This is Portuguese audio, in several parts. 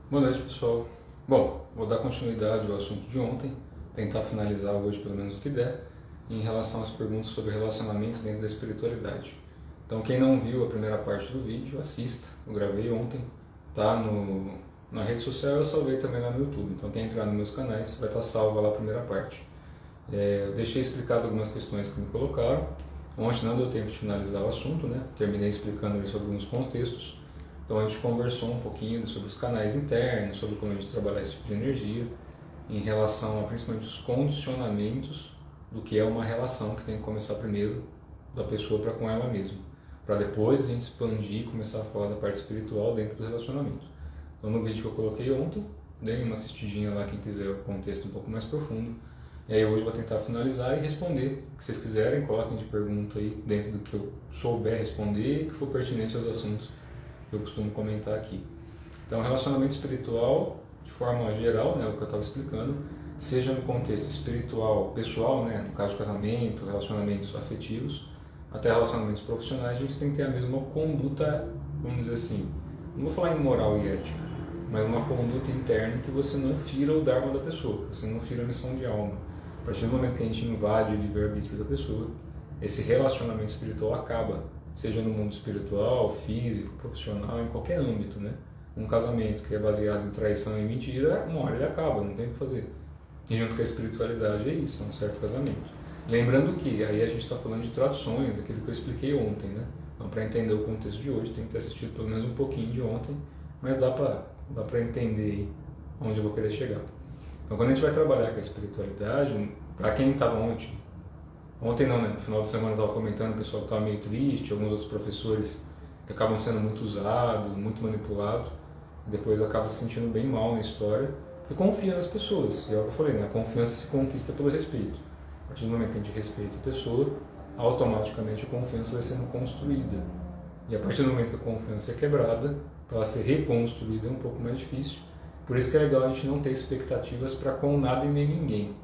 Boa noite, pessoal. Bom, vou dar continuidade ao assunto de ontem, tentar finalizar hoje pelo menos o que der, em relação às perguntas sobre relacionamento dentro da espiritualidade. Então, quem não viu a primeira parte do vídeo, assista. Eu gravei ontem, tá na rede social, eu salvei também lá no YouTube. Então, quem entrar nos meus canais vai estar salva lá a primeira parte. Eu deixei explicado algumas questões que me colocaram. Ontem não deu tempo de finalizar o assunto, né? Terminei explicando ali sobre alguns contextos. Então a gente conversou um pouquinho sobre os canais internos, sobre como a gente trabalhar esse tipo de energia, em relação a principalmente os condicionamentos do que é uma relação que tem que começar primeiro da pessoa para com ela mesma, para depois a gente expandir e começar a falar da parte espiritual dentro do relacionamento. Então no vídeo que eu coloquei ontem, dei uma assistidinha lá quem quiser o contexto um pouco mais profundo. E aí hoje eu vou tentar finalizar e responder o que vocês quiserem, coloquem de pergunta aí dentro do que eu souber responder e que for pertinente aos assuntos que eu costumo comentar aqui. Então, relacionamento espiritual, de forma geral, né, o que eu estava explicando, seja no contexto espiritual, pessoal, né, no caso de casamento, relacionamentos afetivos, até relacionamentos profissionais, a gente tem que ter a mesma conduta, vamos dizer assim, não vou falar em moral e ética, mas uma conduta interna que você não fira o dharma da pessoa, você não fira a missão de alma. A partir do momento que a gente invade o livre-arbítrio da pessoa, esse relacionamento espiritual acaba, seja no mundo espiritual, físico, profissional, em qualquer âmbito, né? Um casamento que é baseado em traição e mentira, uma hora ele acaba, não tem o que fazer. E junto com a espiritualidade é isso, é um certo casamento. Lembrando que aí a gente está falando de traduções, aquilo que eu expliquei ontem, né? Então, para entender o contexto de hoje, tem que ter assistido pelo menos um pouquinho de ontem, mas dá para entender aí onde eu vou querer chegar. Então, quando a gente vai trabalhar com a espiritualidade, para quem estava ontem não, né? No final de semana eu estava comentando, o pessoal estava meio triste, alguns outros professores que acabam sendo muito usados, muito manipulados, e depois acaba se sentindo bem mal na história, porque confia nas pessoas. E é o que eu falei, né? A confiança se conquista pelo respeito. A partir do momento que a gente respeita a pessoa, automaticamente a confiança vai sendo construída. E a partir do momento que a confiança é quebrada, para ela ser reconstruída é um pouco mais difícil. Por isso que é legal a gente não ter expectativas para com nada e nem ninguém.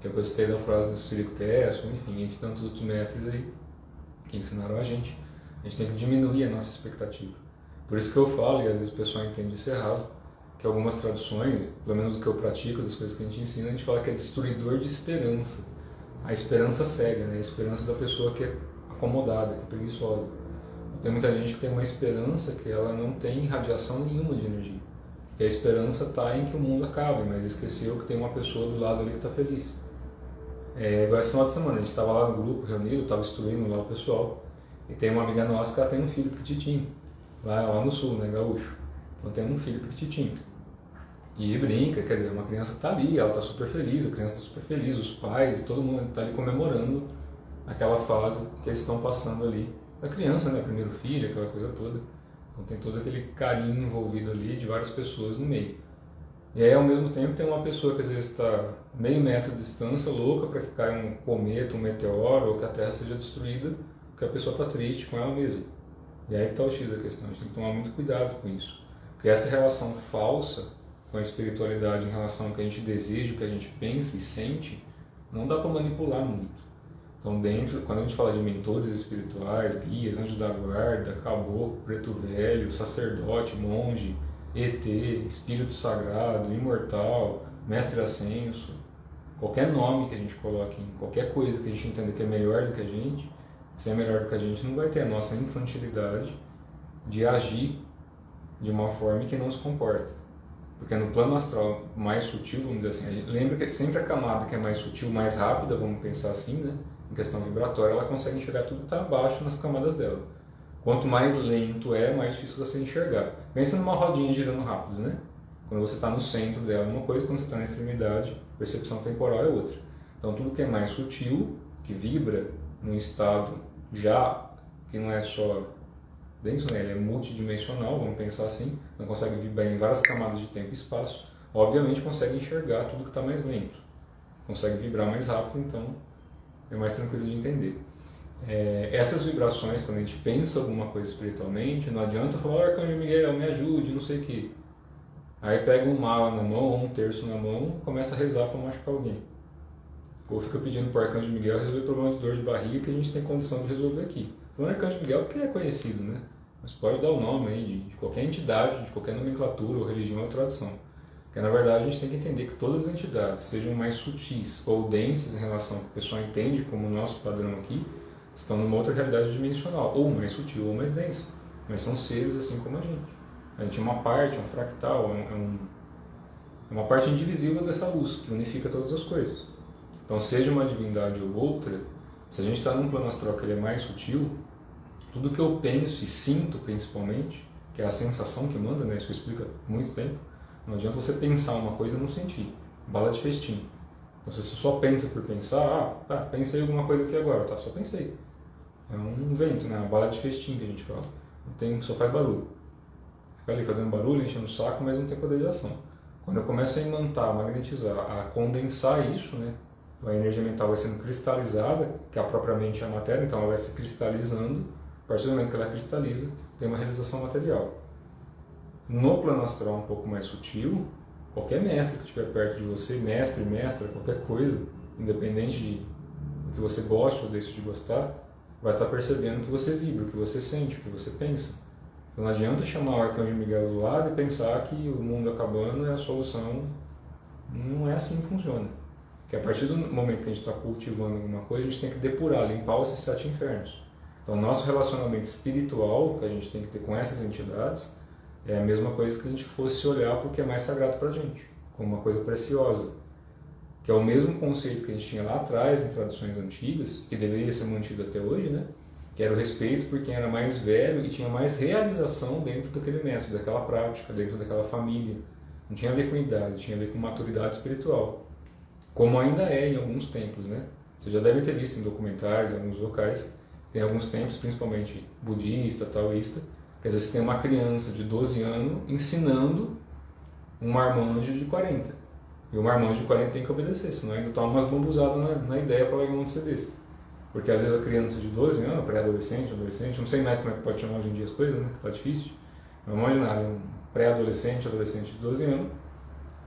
Que eu gostei da frase do Cirico Tesso, enfim, entre tantos outros mestres aí que ensinaram a gente tem que diminuir a nossa expectativa. Por isso que eu falo, e às vezes o pessoal entende isso errado, que algumas traduções, pelo menos do que eu pratico, das coisas que a gente ensina, a gente fala que é destruidor de esperança. A esperança cega, né? A esperança da pessoa que é acomodada, que é preguiçosa. Tem muita gente que tem uma esperança que ela não tem radiação nenhuma de energia. E a esperança está em que o mundo acabe, mas esqueceu que tem uma pessoa do lado ali que está feliz. Igual esse final de semana, a gente estava lá no grupo reunido, estava instruindo lá o pessoal, e tem uma amiga nossa que ela tem um filho pequititinho, lá no sul, né, gaúcho. Então tem um filho pequititinho. E brinca, quer dizer, uma criança está ali, ela está super feliz, a criança está super feliz, os pais, todo mundo está ali comemorando aquela fase que eles estão passando ali. Da criança, né, primeiro filho, aquela coisa toda. Então tem todo aquele carinho envolvido ali de várias pessoas no meio. E aí, ao mesmo tempo, tem uma pessoa que às vezes está meio metro de distância, louca para que caia um cometa, um meteoro, ou que a Terra seja destruída, porque a pessoa está triste com ela mesma. E aí que está o X da questão, a gente tem que tomar muito cuidado com isso. Porque essa relação falsa com a espiritualidade em relação ao que a gente deseja, o que a gente pensa e sente, não dá para manipular muito. Então, quando a gente fala de mentores espirituais, guias, anjos da guarda, caboclo, preto velho, sacerdote, monge, ET, espírito sagrado, imortal, mestre ascenso, qualquer nome que a gente coloque em qualquer coisa que a gente entenda que é melhor do que a gente, se é melhor do que a gente, não vai ter a nossa infantilidade de agir de uma forma que não se comporta. Porque no plano astral mais sutil, vamos dizer assim, a gente lembra que sempre a camada que é mais sutil, mais rápida, vamos pensar assim, né? Em questão vibratória, ela consegue enxergar tudo que está abaixo nas camadas dela. Quanto mais lento é, mais difícil você enxergar. Pensa numa rodinha girando rápido, né? Quando você está no centro dela é uma coisa, quando você está na extremidade, percepção temporal é outra. Então tudo que é mais sutil, que vibra num estado já que não é só denso, né? Ele é multidimensional, vamos pensar assim, não consegue vibrar em várias camadas de tempo e espaço, obviamente consegue enxergar tudo que está mais lento. Consegue vibrar mais rápido, então é mais tranquilo de entender. Essas vibrações, quando a gente pensa alguma coisa espiritualmente, não adianta falar, Arcanjo Miguel, me ajude, não sei o que. Aí pega um mala na mão, ou um terço na mão, começa a rezar para machucar alguém. Ou fica pedindo para o Arcanjo Miguel resolver o problema de dor de barriga que a gente tem condição de resolver aqui. Então, o Arcanjo Miguel que é conhecido, né? Mas pode dar o nome aí de qualquer entidade, de qualquer nomenclatura ou religião ou tradição. Porque na verdade a gente tem que entender que todas as entidades, sejam mais sutis ou densas em relação ao que a pessoa entende como o nosso padrão aqui, estão numa outra realidade dimensional, ou mais sutil ou mais densa. Mas são seres assim como a gente. A gente é uma parte, é um fractal, é uma parte indivisível dessa luz, que unifica todas as coisas. Então, seja uma divindade ou outra, se a gente está num plano astral que ele é mais sutil, tudo que eu penso e sinto principalmente, que é a sensação que manda, né? Isso explica muito tempo. Não adianta você pensar uma coisa e não sentir. Bala de festim. Então, se você só pensa por pensar, pensei alguma coisa aqui agora, tá? Só pensei. É um vento, né? Uma bala de festim que a gente fala. Só faz barulho. Fica ali fazendo barulho, enchendo o saco, mas não tem poder de ação. Quando eu começo a imantar, a magnetizar, a condensar isso, né? A energia mental vai sendo cristalizada, que é propriamente a matéria, então ela vai se cristalizando. A partir do momento que ela cristaliza, tem uma realização material. No plano astral um pouco mais sutil, qualquer mestre que estiver perto de você, mestre, mestra, qualquer coisa, independente do que você goste ou deixe de gostar, vai estar percebendo o que você vibra, o que você sente, o que você pensa. Então não adianta chamar o Arcanjo Miguel do lado e pensar que o mundo acabando é a solução. Não é assim que funciona. Porque a partir do momento que a gente está cultivando alguma coisa, a gente tem que depurar, limpar esses 7 infernos. Então, o nosso relacionamento espiritual que a gente tem que ter com essas entidades é a mesma coisa que a gente fosse olhar porque é mais sagrado para a gente, como uma coisa preciosa. Que é o mesmo conceito que a gente tinha lá atrás em tradições antigas, que deveria ser mantido até hoje, né? Que era o respeito por quem era mais velho e tinha mais realização dentro daquele método, daquela prática, dentro daquela família. Não tinha a ver com idade, tinha a ver com maturidade espiritual. Como ainda é em alguns templos, né? Você já deve ter visto em documentários, em alguns locais, tem alguns templos, principalmente budista, taoísta, que às vezes tem uma criança de 12 anos ensinando um marmanjo de 40. E o marmanjo de 40 tem que obedecer, senão ainda toma umas bambuzadas na ideia para largar um monte de ser besta. Porque às vezes a criança de 12 anos, pré-adolescente, adolescente, não sei mais como é que pode chamar hoje em dia as coisas, né? Que tá difícil. Não imagina nada, um pré-adolescente, adolescente de 12 anos,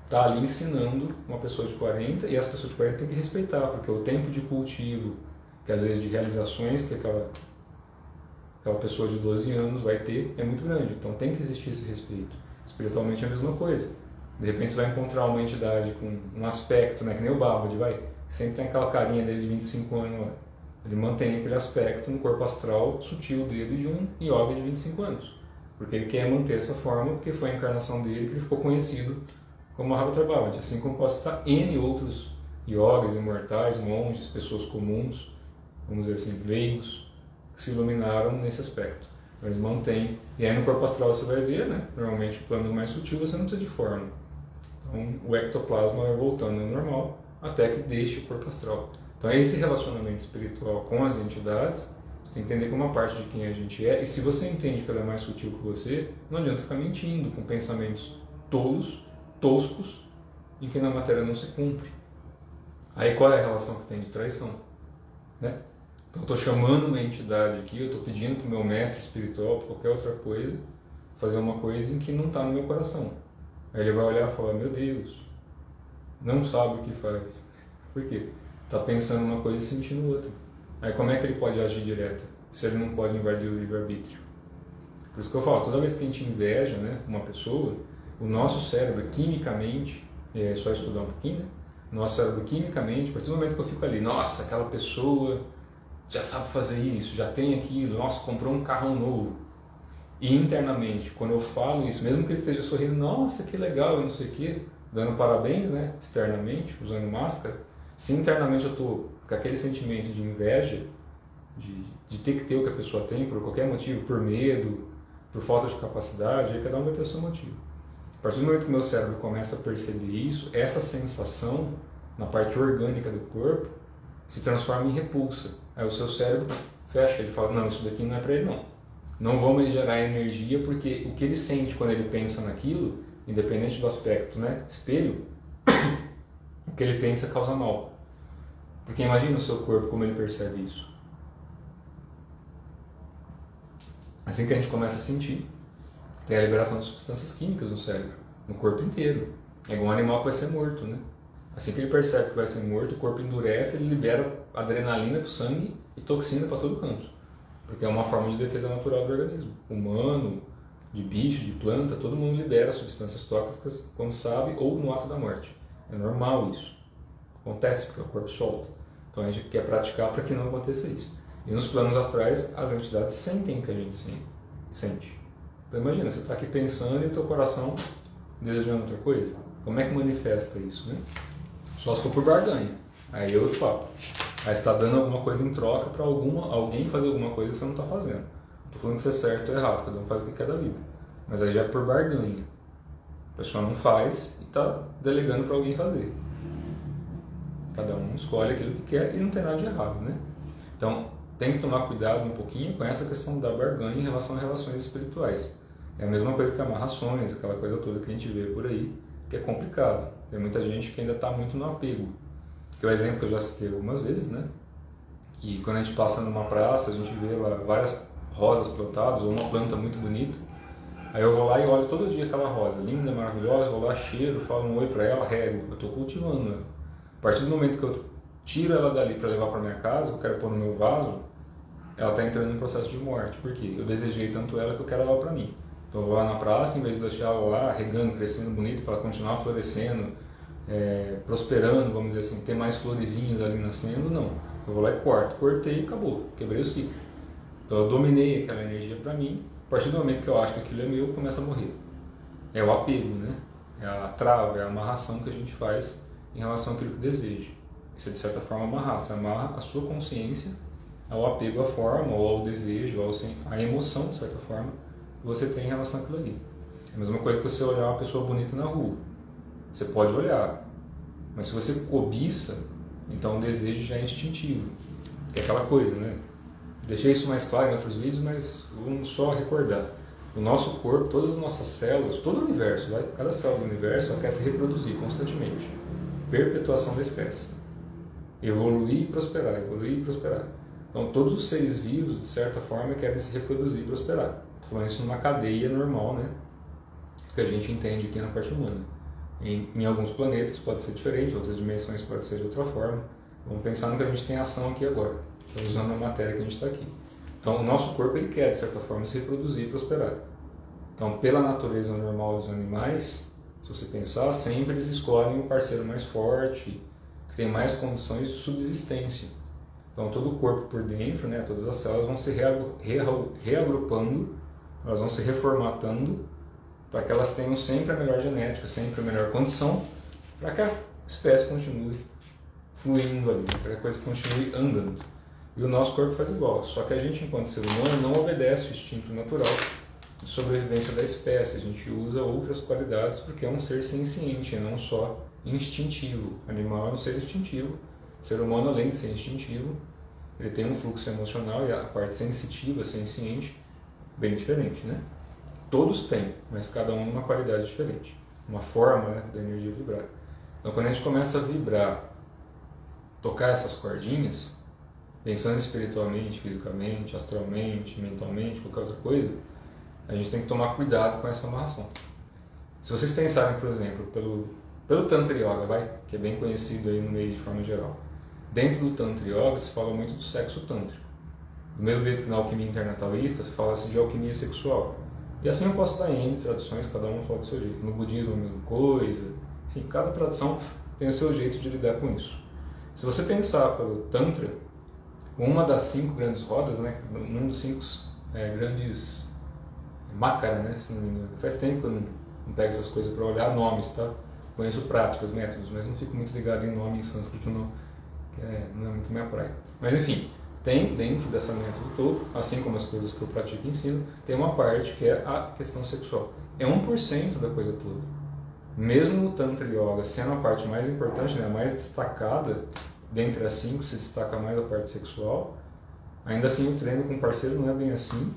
está ali ensinando uma pessoa de 40 e as pessoas de 40 têm que respeitar, porque o tempo de cultivo, que às vezes de realizações que aquela pessoa de 12 anos vai ter é muito grande. Então tem que existir esse respeito. Espiritualmente é a mesma coisa. De repente você vai encontrar uma entidade com um aspecto, né, que nem o Babbage, sempre tem aquela carinha dele de 25 anos lá. Ele mantém aquele aspecto no corpo astral sutil dele de um yoga de 25 anos. Porque ele quer manter essa forma, porque foi a encarnação dele que ele ficou conhecido como Mahavira Babbage. Assim como posso citar N outros yogas imortais, monges, pessoas comuns, vamos dizer assim, leigos, que se iluminaram nesse aspecto. Eles mantêm. E aí no corpo astral você vai ver, né? Normalmente o plano mais sutil você não precisa de forma. Então o ectoplasma vai voltando ao normal até que deixe o corpo astral. Então é esse relacionamento espiritual com as entidades, você tem que entender que uma parte de quem a gente é, e se você entende que ela é mais sutil que você, não adianta ficar mentindo com pensamentos tolos, toscos, em que na matéria não se cumpre. Aí qual é a relação que tem de traição? Né? Então eu estou chamando uma entidade aqui, eu estou pedindo para o meu mestre espiritual, para qualquer outra coisa, fazer uma coisa em que não está no meu coração. Aí ele vai olhar e falar, meu Deus, não sabe o que faz. Por quê? Está pensando uma coisa e sentindo outra. Aí como é que ele pode agir direto, se ele não pode invadir o livre-arbítrio? Por isso que eu falo, toda vez que a gente inveja, né, uma pessoa, o nosso cérebro quimicamente, é só estudar um pouquinho, né? Nosso cérebro quimicamente, a partir do momento que eu fico ali, nossa, aquela pessoa já sabe fazer isso, já tem aquilo, nossa, comprou um carrão novo. E internamente, quando eu falo isso, mesmo que eu esteja sorrindo, nossa, que legal, e não sei o quê, dando parabéns, né, externamente, usando máscara, se internamente eu estou com aquele sentimento de inveja, de ter que ter o que a pessoa tem por qualquer motivo, por medo, por falta de capacidade, aí cada um vai ter o seu motivo. A partir do momento que meu cérebro começa a perceber isso, essa sensação na parte orgânica do corpo se transforma em repulsa. Aí o seu cérebro fecha, ele fala, não, isso daqui não é para ele não. Não vou mais gerar energia, porque o que ele sente quando ele pensa naquilo, independente do aspecto, né, espelho, o que ele pensa causa mal. Porque imagina o seu corpo, como ele percebe isso. Assim que a gente começa a sentir, tem a liberação de substâncias químicas no cérebro, no corpo inteiro. É igual um animal que vai ser morto, né? Assim que ele percebe que vai ser morto, o corpo endurece, ele libera adrenalina para o sangue e toxina para todo canto. porque é uma forma de defesa natural do organismo. Humano, de bicho, de planta, todo mundo libera substâncias tóxicas quando sabe ou no ato da morte. É normal isso. Acontece porque o corpo solta. Então a gente quer praticar para que não aconteça isso. E nos planos astrais, as entidades sentem o que a gente sente. Então imagina, você está aqui pensando e o teu coração desejando outra coisa. Como é que manifesta isso, né? Só se for por barganha. Aí é outro papo. Aí você está dando alguma coisa em troca para alguém fazer alguma coisa que você não está fazendo. Não estou falando que isso é certo ou errado, cada um faz o que quer da vida. Mas aí já é por barganha. A pessoa não faz e está delegando para alguém fazer. Cada um escolhe aquilo que quer e não tem nada de errado, né? Então, tem que tomar cuidado um pouquinho com essa questão da barganha em relação a relações espirituais. É a mesma coisa que amarrações, aquela coisa toda que a gente vê por aí, que é complicado. Tem muita gente que ainda está muito no apego. Que é o exemplo que eu já citei algumas vezes, né? Que quando a gente passa numa praça, a gente vê lá várias rosas plantadas, ou uma planta muito bonita. Aí eu vou lá e olho todo dia aquela rosa, linda, maravilhosa, vou lá, cheiro, falo um oi para ela, rego. Eu estou cultivando ela. A partir do momento que eu tiro ela dali para levar para minha casa, eu quero pôr no meu vaso, ela está entrando em um processo de morte. Por quê? Eu desejei tanto ela que eu quero ela para mim. Então eu vou lá na praça, em vez de deixar ela lá, regando, crescendo bonito, para ela continuar florescendo, prosperando, vamos dizer assim, ter mais florezinhas ali nascendo, não. Eu vou lá e corto. Cortei e acabou. Quebrei o ciclo. Então eu dominei aquela energia para mim. A partir do momento que eu acho que aquilo é meu, começa a morrer. É o apego, né? É a trava, é a amarração que a gente faz em relação àquilo que deseja. Isso é de certa forma amarrar. Você amarra a sua consciência ao apego à forma, ou ao desejo, ou à emoção, de certa forma, que você tem em relação àquilo ali. É a mesma coisa que você olhar uma pessoa bonita na rua. Você pode olhar, mas se você cobiça, então o desejo já é instintivo. Que é aquela coisa, né? Deixei isso mais claro em outros vídeos, mas vamos só recordar. O nosso corpo, todas as nossas células, todo o universo, cada célula do universo, ela quer se reproduzir constantemente. Perpetuação da espécie. Evoluir e prosperar, evoluir e prosperar. Então todos os seres vivos, de certa forma, querem se reproduzir e prosperar. Estou falando isso numa cadeia normal, né? Que a gente entende aqui na parte humana. Em alguns planetas pode ser diferente, outras dimensões pode ser de outra forma. Vamos pensar no que a gente tem ação aqui agora. Estamos usando a matéria que a gente está aqui. Então o nosso corpo ele quer, de certa forma, se reproduzir e prosperar. Então pela natureza normal dos animais, se você pensar, sempre eles escolhem o parceiro mais forte, que tem mais condições de subsistência. Então todo o corpo por dentro, né, todas as células vão se reagrupando, elas vão se reformatando para que elas tenham sempre a melhor genética, sempre a melhor condição, para que a espécie continue fluindo ali, para que a coisa continue andando. E o nosso corpo faz igual, só que a gente, enquanto ser humano, não obedece o instinto natural de sobrevivência da espécie. A gente usa outras qualidades porque é um ser senciente, não só instintivo. O animal é um ser instintivo. O ser humano, além de ser instintivo, ele tem um fluxo emocional e a parte sensitiva, senciente, bem diferente, né? Todos têm, mas cada um numa qualidade diferente. Uma forma, né, da energia vibrar. Então quando a gente começa a vibrar, tocar essas cordinhas, pensando espiritualmente, fisicamente, astralmente, mentalmente, qualquer outra coisa, a gente tem que tomar cuidado com essa amarração. Se vocês pensarem, por exemplo, pelo Tantra Yoga, que é bem conhecido aí no meio de forma geral. Dentro do Tantra Yoga se fala muito do sexo tântrico. Do mesmo jeito que na alquimia internatalista se fala de alquimia sexual. E assim eu posso dar N traduções, cada uma fala do seu jeito. No budismo a mesma coisa. Enfim, cada tradição tem o seu jeito de lidar com isso. Se você pensar pelo Tantra, uma das 5 grandes rodas, né, um dos 5 grandes Makara, né, se não me engano. Faz tempo que eu não pego essas coisas para olhar nomes, tá? Conheço práticas, métodos, mas não fico muito ligado em nome em sânscrito, não é muito minha praia. Mas enfim, tem dentro dessa método todo, assim como as coisas que eu pratico e ensino, tem uma parte que é a questão sexual. É 1% da coisa toda. Mesmo no Tantra Yoga, sendo a parte mais importante, né, a mais destacada, dentre as 5 se destaca mais a parte sexual, ainda assim o treino com parceiro não é bem assim,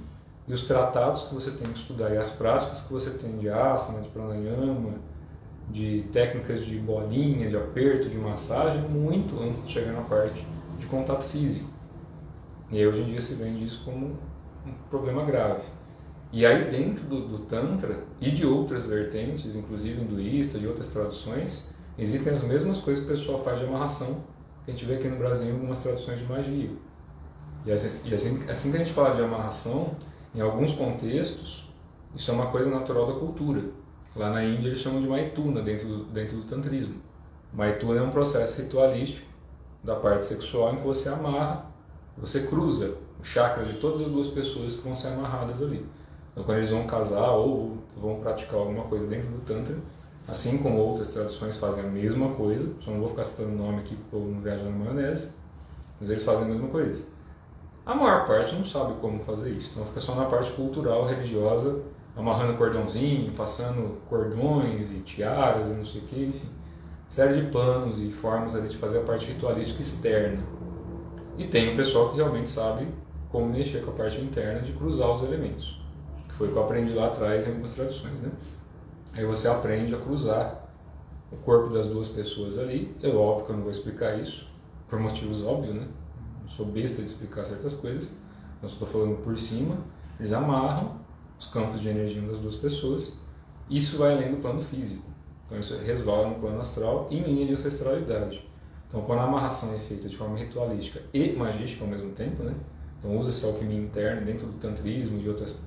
e os tratados que você tem que estudar e as práticas que você tem de asana, de pranayama, de técnicas de bolinha, de aperto, de massagem, muito antes de chegar na parte de contato físico. E aí hoje em dia se vende isso como um problema grave. E aí dentro do Tantra e de outras vertentes, inclusive hinduísta, de outras traduções, existem as mesmas coisas que o pessoal faz de amarração, que a gente vê aqui no Brasil em algumas traduções de magia. Assim que a gente fala de amarração, em alguns contextos, isso é uma coisa natural da cultura. Lá na Índia eles chamam de Maituna, dentro do tantrismo. Maituna é um processo ritualístico da parte sexual em que você amarra, você cruza o chakra de todas as duas pessoas que vão ser amarradas ali. Então, quando eles vão casar ou vão praticar alguma coisa dentro do Tantra, assim como outras tradições fazem a mesma coisa, só não vou ficar citando o nome aqui para não viajar na maionese, mas eles fazem a mesma coisa. A maior parte não sabe como fazer isso, então fica só na parte cultural, religiosa, amarrando cordãozinho, passando cordões e tiaras e não sei o que, enfim. Série de planos e formas ali de fazer a parte ritualística externa. E tem o pessoal que realmente sabe como mexer com a parte interna de cruzar os elementos, que foi o que eu aprendi lá atrás em algumas tradições, né? Aí você aprende a cruzar o corpo das duas pessoas ali. É óbvio que eu não vou explicar isso, por motivos óbvios, né? Não sou besta de explicar certas coisas, eu estou falando por cima. Eles amarram os campos de energia das duas pessoas. Isso vai além do plano físico. Então isso resvala no plano astral e em linha de ancestralidade. Então quando a amarração é feita de forma ritualística e magística ao mesmo tempo, né? Então usa-se a alquimia interna dentro do tantrismo e de outras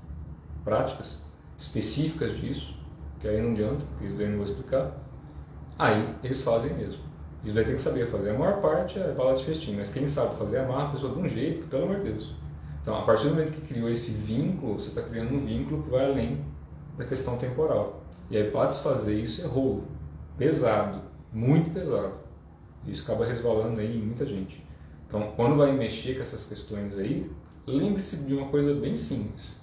práticas específicas disso, que aí não adianta, porque isso daí eu não vou explicar. Aí eles fazem mesmo. Isso daí tem que saber fazer. A maior parte é bala de festim, mas quem sabe fazer amarra a pessoa de um jeito que, pelo amor de Deus. Então, a partir do momento que criou esse vínculo, você está criando um vínculo que vai além da questão temporal. E aí, para desfazer isso, é rolo. Pesado. Muito pesado. Isso acaba resvalando aí em muita gente. Então, quando vai mexer com essas questões aí, lembre-se de uma coisa bem simples.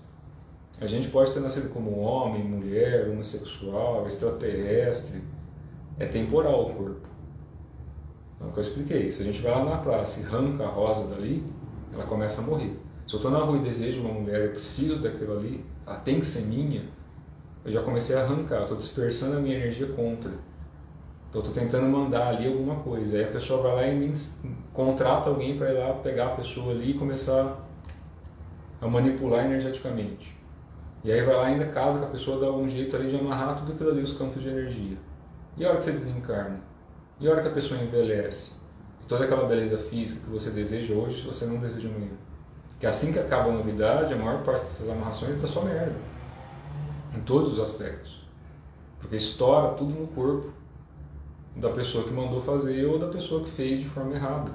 A gente pode ter nascido como homem, mulher, homossexual, extraterrestre. É temporal o corpo. Então, é o que eu expliquei. Se a gente vai lá na praça e arranca a rosa dali, ela começa a morrer. Se eu estou na rua e desejo uma mulher, eu preciso daquilo ali, ela tem que ser minha, eu já comecei a arrancar, estou dispersando a minha energia contra. Então, estou tentando mandar ali alguma coisa. Aí a pessoa vai lá e contrata alguém para ir lá pegar a pessoa ali e começar a manipular energeticamente. E aí vai lá e ainda casa com a pessoa, dá um jeito ali de amarrar tudo aquilo ali, os campos de energia. E a hora que você desencarna? E a hora que a pessoa envelhece? E toda aquela beleza física que você deseja hoje, se você não deseja amanhã. Que assim que acaba a novidade, a maior parte dessas amarrações está só merda. Em todos os aspectos. Porque estoura tudo no corpo da pessoa que mandou fazer ou da pessoa que fez de forma errada.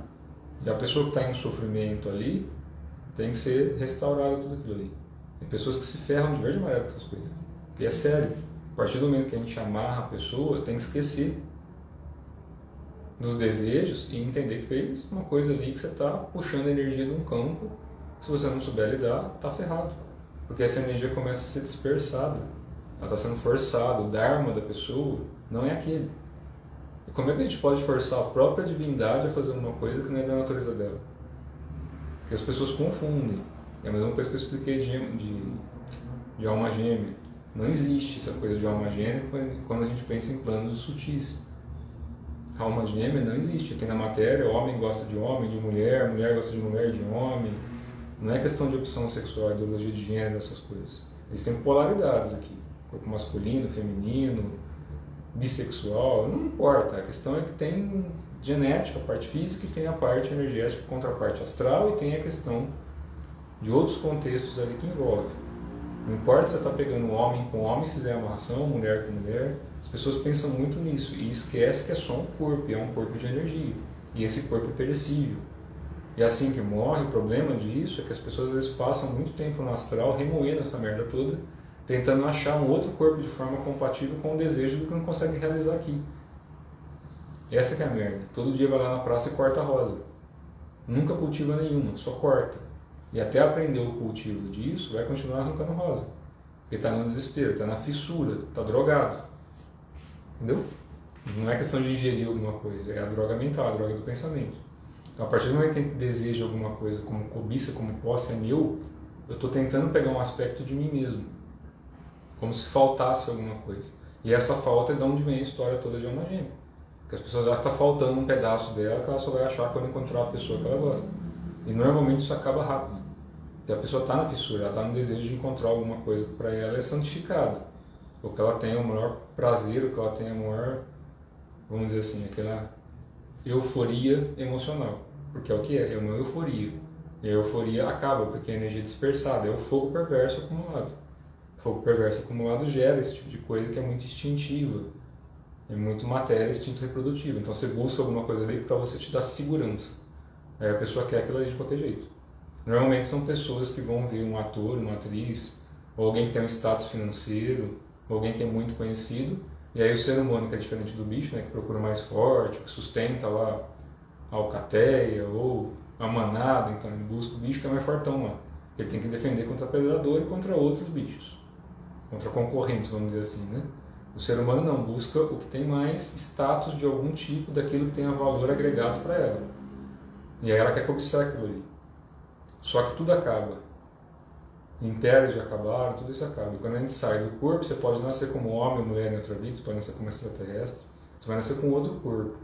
E a pessoa que está em sofrimento ali, tem que ser restaurada tudo aquilo ali. Tem pessoas que se ferram de verde e amarelo com essas coisas. Porque é sério. A partir do momento que a gente amarra a pessoa, tem que esquecer dos desejos e entender que fez uma coisa ali que você está puxando a energia de um campo. Se você não souber lidar, está ferrado. Porque essa energia começa a ser dispersada. Ela está sendo forçada. O dharma da pessoa não é aquele. E como é que a gente pode forçar a própria divindade a fazer uma coisa que não é da natureza dela? Porque as pessoas confundem. É a mesma coisa que eu expliquei de alma gêmea. Não existe essa coisa de alma gêmea quando a gente pensa em planos sutis. A alma gêmea não existe. Tem na matéria, o homem gosta de homem, de mulher, mulher gosta de mulher, de homem. Não é questão de opção sexual, ideologia de gênero, essas coisas. Eles têm polaridades aqui. Corpo masculino, feminino, bissexual, não importa. A questão é que tem genética, a parte física, e tem a parte energética contra a parte astral, e tem a questão de outros contextos ali que envolve. Não importa se você está pegando homem com homem e fizer amarração, mulher com mulher, as pessoas pensam muito nisso e esquecem que é só um corpo, é um corpo de energia. E esse corpo é perecível. E assim que morre, o problema disso é que as pessoas às vezes passam muito tempo no astral remoendo essa merda toda, tentando achar um outro corpo de forma compatível com o desejo do que não consegue realizar aqui. Essa que é a merda. Todo dia vai lá na praça e corta a rosa. Nunca cultiva nenhuma, só corta. E até aprender o cultivo disso, vai continuar arrancando rosa. Porque está no desespero, está na fissura, está drogado. Entendeu? Não é questão de ingerir alguma coisa, é a droga mental, a droga do pensamento. Então, a partir do momento que a gente deseja alguma coisa como cobiça, como posse é meu, eu estou tentando pegar um aspecto de mim mesmo. Como se faltasse alguma coisa. E essa falta é de onde vem a história toda de alma gêmea. Porque as pessoas acham que está faltando um pedaço dela que ela só vai achar quando encontrar a pessoa que ela gosta. E normalmente isso acaba rápido. Porque a pessoa está na fissura, ela está no desejo de encontrar alguma coisa que para ela é santificada. Ou que ela tenha o maior prazer, ou que ela tenha a maior, vamos dizer assim, aquela euforia emocional. Porque é o que é uma euforia. E a euforia acaba, porque a energia é dispersada, é o fogo perverso acumulado. O fogo perverso acumulado gera esse tipo de coisa que é muito instintiva, é muito matéria, instinto reprodutivo. Então você busca alguma coisa ali para você te dar segurança. Aí a pessoa quer aquilo ali de qualquer jeito. Normalmente são pessoas que vão ver um ator, uma atriz, ou alguém que tem um status financeiro, ou alguém que é muito conhecido, e aí o ser humano, que é diferente do bicho, né, que procura mais forte, que sustenta lá a alcateia ou a manada, então ele busca o bicho que é mais fortão lá. Ele tem que defender contra predador e contra outros bichos, contra concorrentes, vamos dizer assim, né? O ser humano não, busca o que tem mais status de algum tipo, daquilo que tenha valor agregado para ela. E aí ela quer cobiçar aquilo ali. Só que tudo acaba. Impérios já acabaram, tudo isso acaba. E quando a gente sai do corpo, você pode nascer como homem ou mulher em outra vida, você pode nascer como extraterrestre, você vai nascer com outro corpo.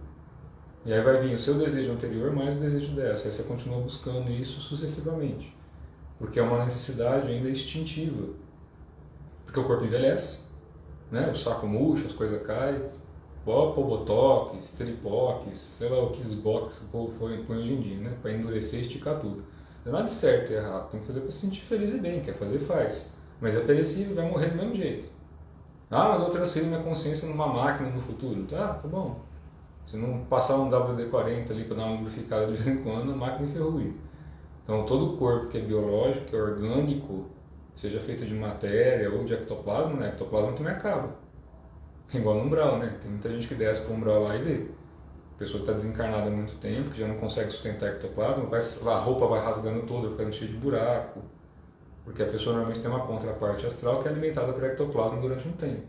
E aí vai vir o seu desejo anterior mais o desejo dessa. Aí você continua buscando isso sucessivamente. Porque é uma necessidade ainda instintiva. Porque o corpo envelhece, né? O saco murcha, as coisas caem. Botox, tripox, sei lá o que box o povo põe hoje em dia, né? Para endurecer e esticar tudo. Não é nada de certo e errado. Tem que fazer para se sentir feliz e bem. Quer fazer, faz. Mas é perecível e vai morrer do mesmo jeito. Ah, mas eu transfiro minha consciência numa máquina no futuro. Tá bom. Se não passar um WD-40 ali para dar uma lubrificada de vez em quando, a máquina enferrui. Então todo o corpo que é biológico, que é orgânico, seja feito de matéria ou de ectoplasma, né? Ectoplasma também acaba. Igual no umbral, né? Tem muita gente que desce para o umbral lá e vê. A pessoa está desencarnada há muito tempo, que já não consegue sustentar ectoplasma, a roupa vai rasgando toda, ficando cheia de buraco. Porque a pessoa normalmente tem uma contraparte astral que é alimentada por ectoplasma durante um tempo.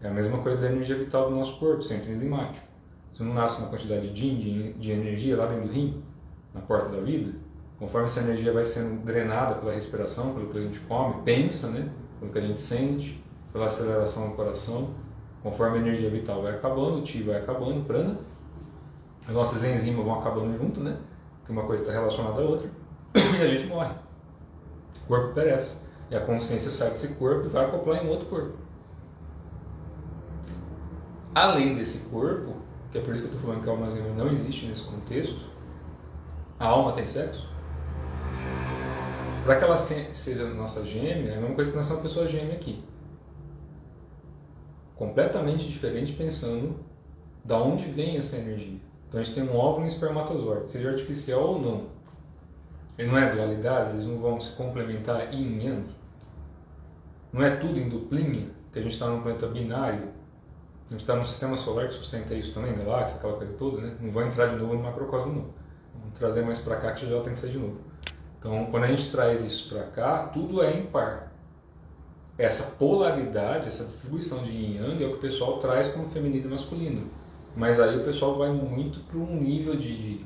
É a mesma coisa da energia vital do nosso corpo, sempre enzimático. Você não nasce uma quantidade de energia lá dentro do rim, na porta da vida. Conforme essa energia vai sendo drenada pela respiração, pelo que a gente come, pensa, né? Pelo que a gente sente, pela aceleração do coração. Conforme a energia vital vai acabando, o Chi vai acabando, o prana, as nossas enzimas vão acabando junto, né? Porque uma coisa está relacionada à outra, e a gente morre. O corpo perece. E a consciência sai desse corpo e vai acoplar em outro corpo. Além desse corpo, que é por isso que eu estou falando que a alma gêmea não existe nesse contexto, a alma tem sexo? Para que ela seja nossa gêmea, é a mesma coisa que nós somos uma pessoa gêmea aqui. Completamente diferente pensando da onde vem essa energia. Então a gente tem um óvulo e um espermatozoide, seja artificial ou não. Ele não é dualidade, eles não vão se complementar yin e yang. Não é tudo em duplinha, que a gente está num planeta binário. A gente está num sistema solar que sustenta isso também, galáxia, aquela coisa toda, né? Não vou entrar de novo no macrocosmo, não. Vamos trazer mais para cá que já tem que ser de novo. Então, quando a gente traz isso para cá, tudo é impar. Essa polaridade, essa distribuição de yin e yang é o que o pessoal traz como feminino e masculino. Mas aí o pessoal vai muito para um nível de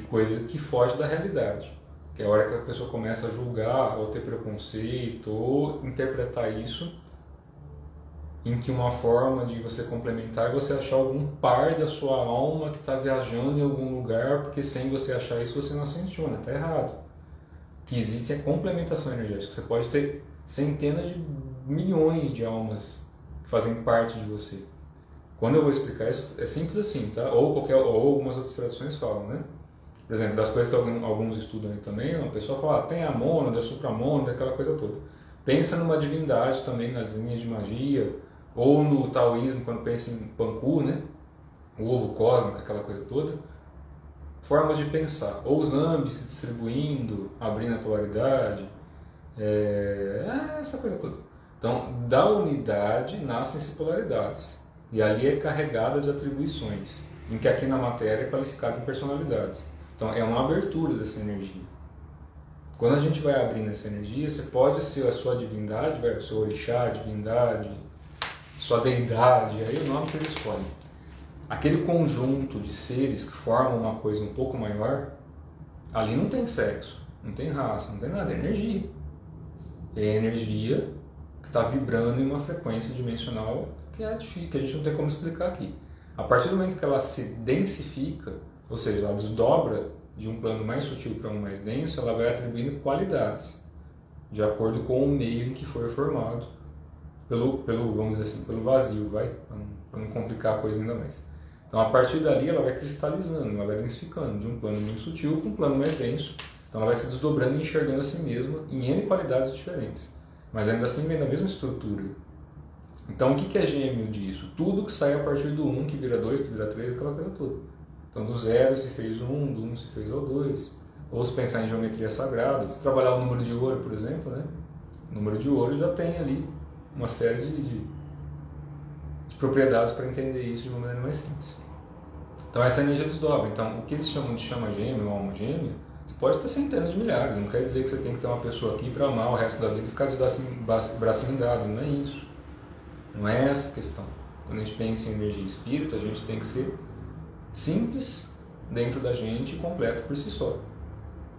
coisa que foge da realidade. Que é a hora que a pessoa começa a julgar, ou ter preconceito, ou interpretar isso em que uma forma de você complementar é você achar algum par da sua alma que está viajando em algum lugar, porque sem você achar isso você não ascensiona, está errado. O que existe é complementação energética. Você pode ter centenas de milhões de almas que fazem parte de você. Quando eu vou explicar isso, é simples assim, tá? Ou algumas outras traduções falam, né? Por exemplo, das coisas que alguns estudam aí também, uma pessoa fala, tem a mônada, a supramônada, aquela coisa toda. Pensa numa divindade também, nas linhas de magia, ou no taoísmo, quando pensa em Panku, né? O ovo cósmico, aquela coisa toda. Formas de pensar. Ou os ambis se distribuindo, abrindo a polaridade, essa coisa toda. Então, da unidade nascem-se polaridades. E ali é carregada de atribuições, em que aqui na matéria é qualificado em personalidades. Então, é uma abertura dessa energia. Quando a gente vai abrindo essa energia, você pode ser a sua divindade, o seu orixá, divindade, sua deidade, aí o nome que eles escolhem. Aquele conjunto de seres que formam uma coisa um pouco maior, ali não tem sexo, não tem raça, não tem nada, é energia. É energia que está vibrando em uma frequência dimensional que é difícil, que a gente não tem como explicar aqui. A partir do momento que ela se densifica, ou seja, ela desdobra de um plano mais sutil para um mais denso, ela vai atribuindo qualidades, de acordo com o meio em que for formado, vamos dizer assim, pelo vazio, para não complicar a coisa ainda mais. Então, a partir dali, ela vai cristalizando, ela vai densificando, de um plano muito sutil para um plano mais denso, Então ela vai se desdobrando e enxergando a si mesma em N qualidades diferentes, mas ainda assim vem da mesma estrutura. Então o que é gêmeo disso? Tudo que sai a partir do 1, que vira 2, que vira 3, aquela coisa toda. Então do 0 se fez o 1, do 1 se fez o 2. Ou se pensar em geometria sagrada, se trabalhar o número de ouro, por exemplo, né? O número de ouro já tem ali uma série de propriedades para entender isso de uma maneira mais simples. Então essa energia desdobra. Então o que eles chamam de chama gêmea ou alma gêmea, você pode ter centenas de milhares, não quer dizer que você tem que ter uma pessoa aqui para amar o resto da vida e ficar de bracinho dado, não é isso. Não é essa a questão. Quando a gente pensa em energia e espírito, a gente tem que ser simples dentro da gente e completo por si só.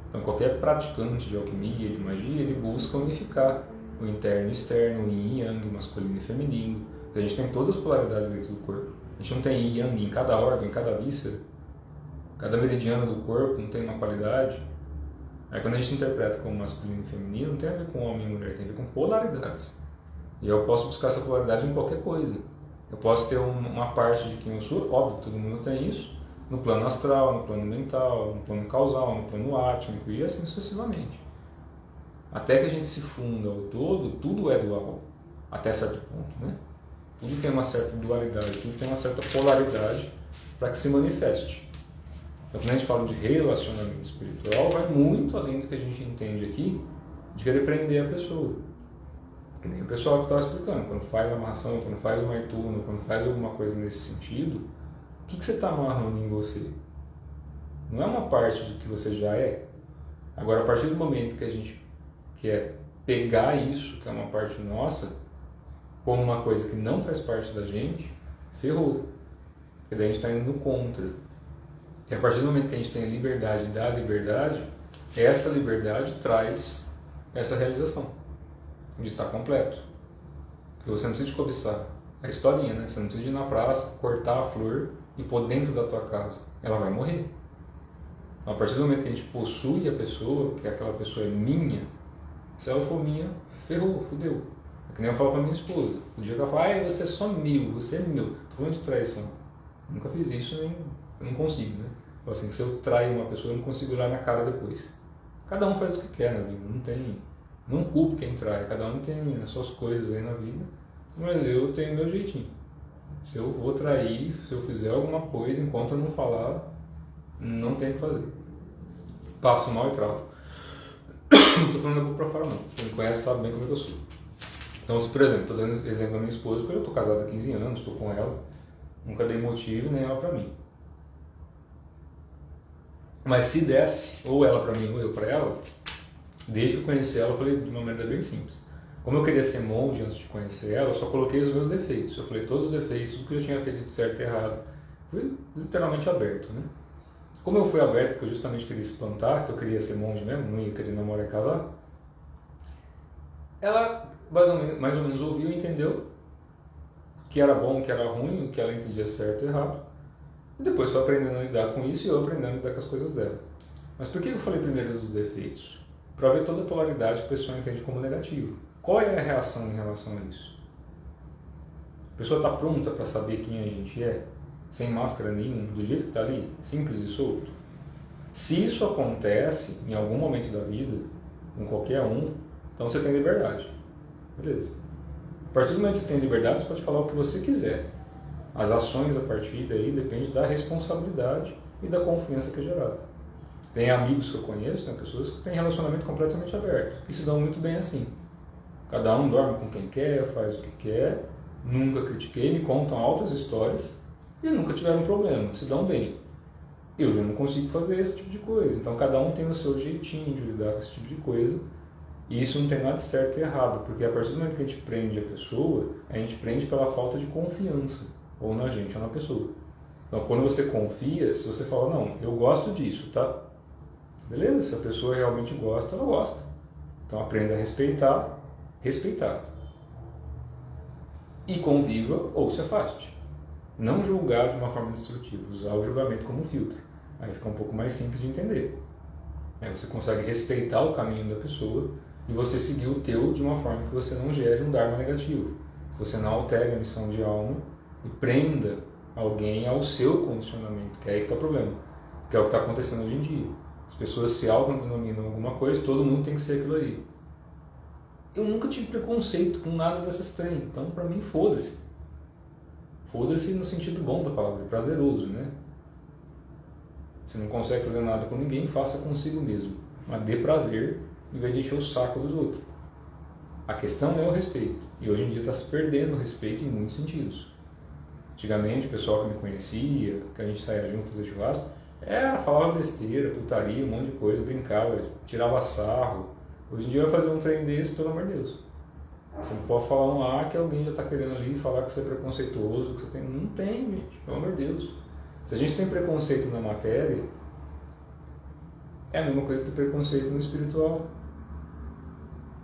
Então qualquer praticante de alquimia, de magia, ele busca unificar o interno e o externo, o yin e yang, masculino e feminino. A gente tem todas as polaridades dentro do corpo. A gente não tem yin e yang em cada órgão, em cada víscera. Cada meridiano do corpo não tem uma qualidade. Aí quando a gente interpreta como masculino e feminino, não tem a ver com homem e mulher, tem a ver com polaridades. E eu posso buscar essa polaridade em qualquer coisa. Eu posso ter uma parte de quem eu sou, óbvio, todo mundo tem isso, no plano astral, no plano mental, no plano causal, no plano átmico e assim sucessivamente. Até que a gente se funda ao todo, tudo é dual, até certo ponto, né? Tudo tem uma certa dualidade, tudo tem uma certa polaridade para que se manifeste. Então, quando a gente fala de relacionamento espiritual, vai muito além do que a gente entende aqui, de querer prender a pessoa. Que nem o pessoal que estava explicando, quando faz amarração, quando faz uma maituna, quando faz alguma coisa nesse sentido, o que você está amarrando em você? Não é uma parte do que você já é. Agora, a partir do momento que a gente quer pegar isso, que é uma parte nossa, como uma coisa que não faz parte da gente, ferrou. Porque daí a gente está indo no contra. E a partir do momento que a gente tem a liberdade da liberdade, essa liberdade traz essa realização de estar completo. Porque você não precisa de cobiçar. É a historinha, né? Você não precisa de ir na praça, cortar a flor e pôr dentro da tua casa. Ela vai morrer. A partir do momento que a gente possui a pessoa, que aquela pessoa é minha, se ela for minha, ferrou, fudeu. É que nem eu falo pra minha esposa. O dia que ela fala, você é só meu, você é meu. Tô falando de traição. Eu nunca fiz isso, nem eu não consigo, né? Assim, se eu trair uma pessoa, eu não consigo olhar na cara depois. Cada um faz o que quer na vida, não culpo quem trai, cada um tem as suas coisas aí na vida, mas eu tenho meu jeitinho. Se eu vou trair, se eu fizer alguma coisa, enquanto eu não falar, não tem o que fazer. Passo mal e travo. Não tô falando da boca pra fora não, quem me conhece sabe bem como é que eu sou. Então, se por exemplo, tô dando exemplo da minha esposa, porque eu tô casado há 15 anos, tô com ela, nunca dei motivo nem ela pra mim. Mas se desse, ou ela pra mim ou eu pra ela, desde que eu conheci ela, eu falei de uma maneira bem simples. Como eu queria ser monge antes de conhecer ela, eu só coloquei os meus defeitos. Eu falei todos os defeitos, tudo que eu tinha feito de certo e errado. Fui literalmente aberto, né? Como eu fui aberto, porque eu justamente queria espantar, que eu queria ser monge mesmo, não ia querer namorar e casar, ela mais ou menos ouviu e entendeu o que era bom, o que era ruim, o que ela entendia certo e errado. E depois foi aprendendo a lidar com isso e eu aprendendo a lidar com as coisas dela. Mas por que eu falei primeiro dos defeitos? Para ver toda a polaridade que a pessoa entende como negativo. Qual é a reação em relação a isso? A pessoa está pronta para saber quem a gente é, sem máscara nenhuma, do jeito que está ali, simples e solto? Se isso acontece em algum momento da vida, com qualquer um, então você tem liberdade. Beleza. A partir do momento que você tem liberdade, você pode falar o que você quiser. As ações a partir daí dependem da responsabilidade e da confiança que é gerada. Tem amigos que eu conheço, né, pessoas que têm relacionamento completamente aberto, que se dão muito bem assim. Cada um dorme com quem quer, faz o que quer, nunca critiquei, me contam altas histórias e nunca tiveram problema, se dão bem. Eu já não consigo fazer esse tipo de coisa, então cada um tem o seu jeitinho de lidar com esse tipo de coisa e isso não tem nada de certo e errado, porque a partir do momento que a gente prende a pessoa, a gente prende pela falta de confiança, ou na gente ou na pessoa. Então quando você confia, se você fala, não, eu gosto disso, tá? Beleza, se a pessoa realmente gosta, ela gosta. Então aprenda a respeitar. E conviva ou se afaste. Não julgar de uma forma destrutiva, usar o julgamento como filtro. Aí fica um pouco mais simples de entender. Aí você consegue respeitar o caminho da pessoa e você seguir o teu de uma forma que você não gere um dharma negativo. Que você não altere a missão de alma e prenda alguém ao seu condicionamento, que é aí que está o problema. Que é o que está acontecendo hoje em dia. As pessoas se autodenominam alguma coisa, todo mundo tem que ser aquilo ali. Eu nunca tive preconceito com nada dessas trem, então pra mim foda-se. Foda-se no sentido bom da palavra, prazeroso, né? Se não consegue fazer nada com ninguém, faça consigo mesmo. Mas dê prazer em vez de encher o saco dos outros. A questão é o respeito. E hoje em dia está se perdendo o respeito em muitos sentidos. Antigamente, o pessoal que me conhecia, que a gente saía junto fazer churrasco, falava besteira, putaria, um monte de coisa, brincava, tirava sarro. Hoje em dia vai fazer um trem desse, pelo amor de Deus. Você não pode falar um A que alguém já está querendo ali falar que você é preconceituoso, que você tem. Não tem, gente, pelo amor de Deus. Se a gente tem preconceito na matéria, é a mesma coisa que ter preconceito no espiritual.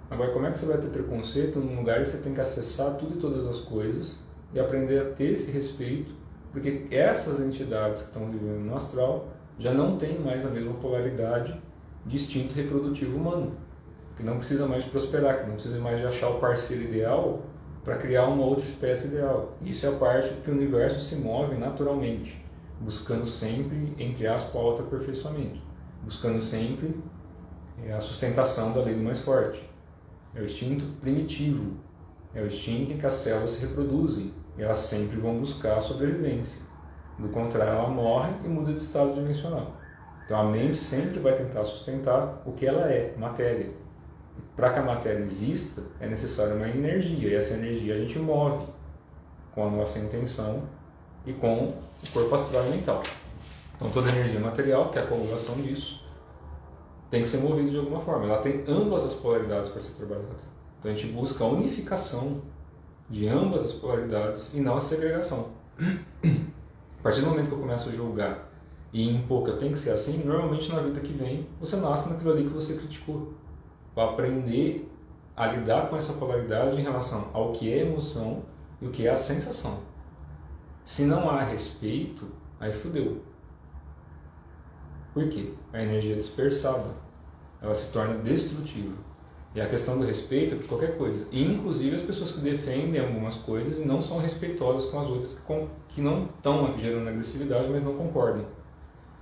Agora, como é que você vai ter preconceito num lugar que você tem que acessar tudo e todas as coisas e aprender a ter esse respeito? Porque essas entidades que estão vivendo no astral já não têm mais a mesma polaridade de instinto reprodutivo humano, que não precisa mais de prosperar, que não precisa mais de achar o parceiro ideal para criar uma outra espécie ideal. Isso é a parte que o universo se move naturalmente, buscando sempre, entre aspas, o autoaperfeiçoamento, buscando sempre a sustentação da lei do mais forte. É o instinto primitivo, é o instinto em que as células se reproduzem e elas sempre vão buscar a sobrevivência. Do contrário, ela morre e muda de estado dimensional. Então a mente sempre vai tentar sustentar o que ela é, matéria. Para que a matéria exista, é necessária uma energia, e essa energia a gente move com a nossa intenção e com o corpo astral e mental. Então toda energia material, que é a acumulação disso, tem que ser movida de alguma forma. Ela tem ambas as polaridades para ser trabalhada. Então a gente busca a unificação de ambas as polaridades e não a segregação. A partir do momento que eu começo a julgar e impor que eu tenho que ser assim, normalmente na vida que vem você nasce naquilo ali que você criticou. Vai aprender a lidar com essa polaridade em relação ao que é emoção e o que é a sensação. Se não há respeito, aí fudeu. Por quê? A energia é dispersada, ela se torna destrutiva. E a questão do respeito é por qualquer coisa. E, inclusive as pessoas que defendem algumas coisas e não são respeitosas com as outras que não estão gerando agressividade, mas não concordam.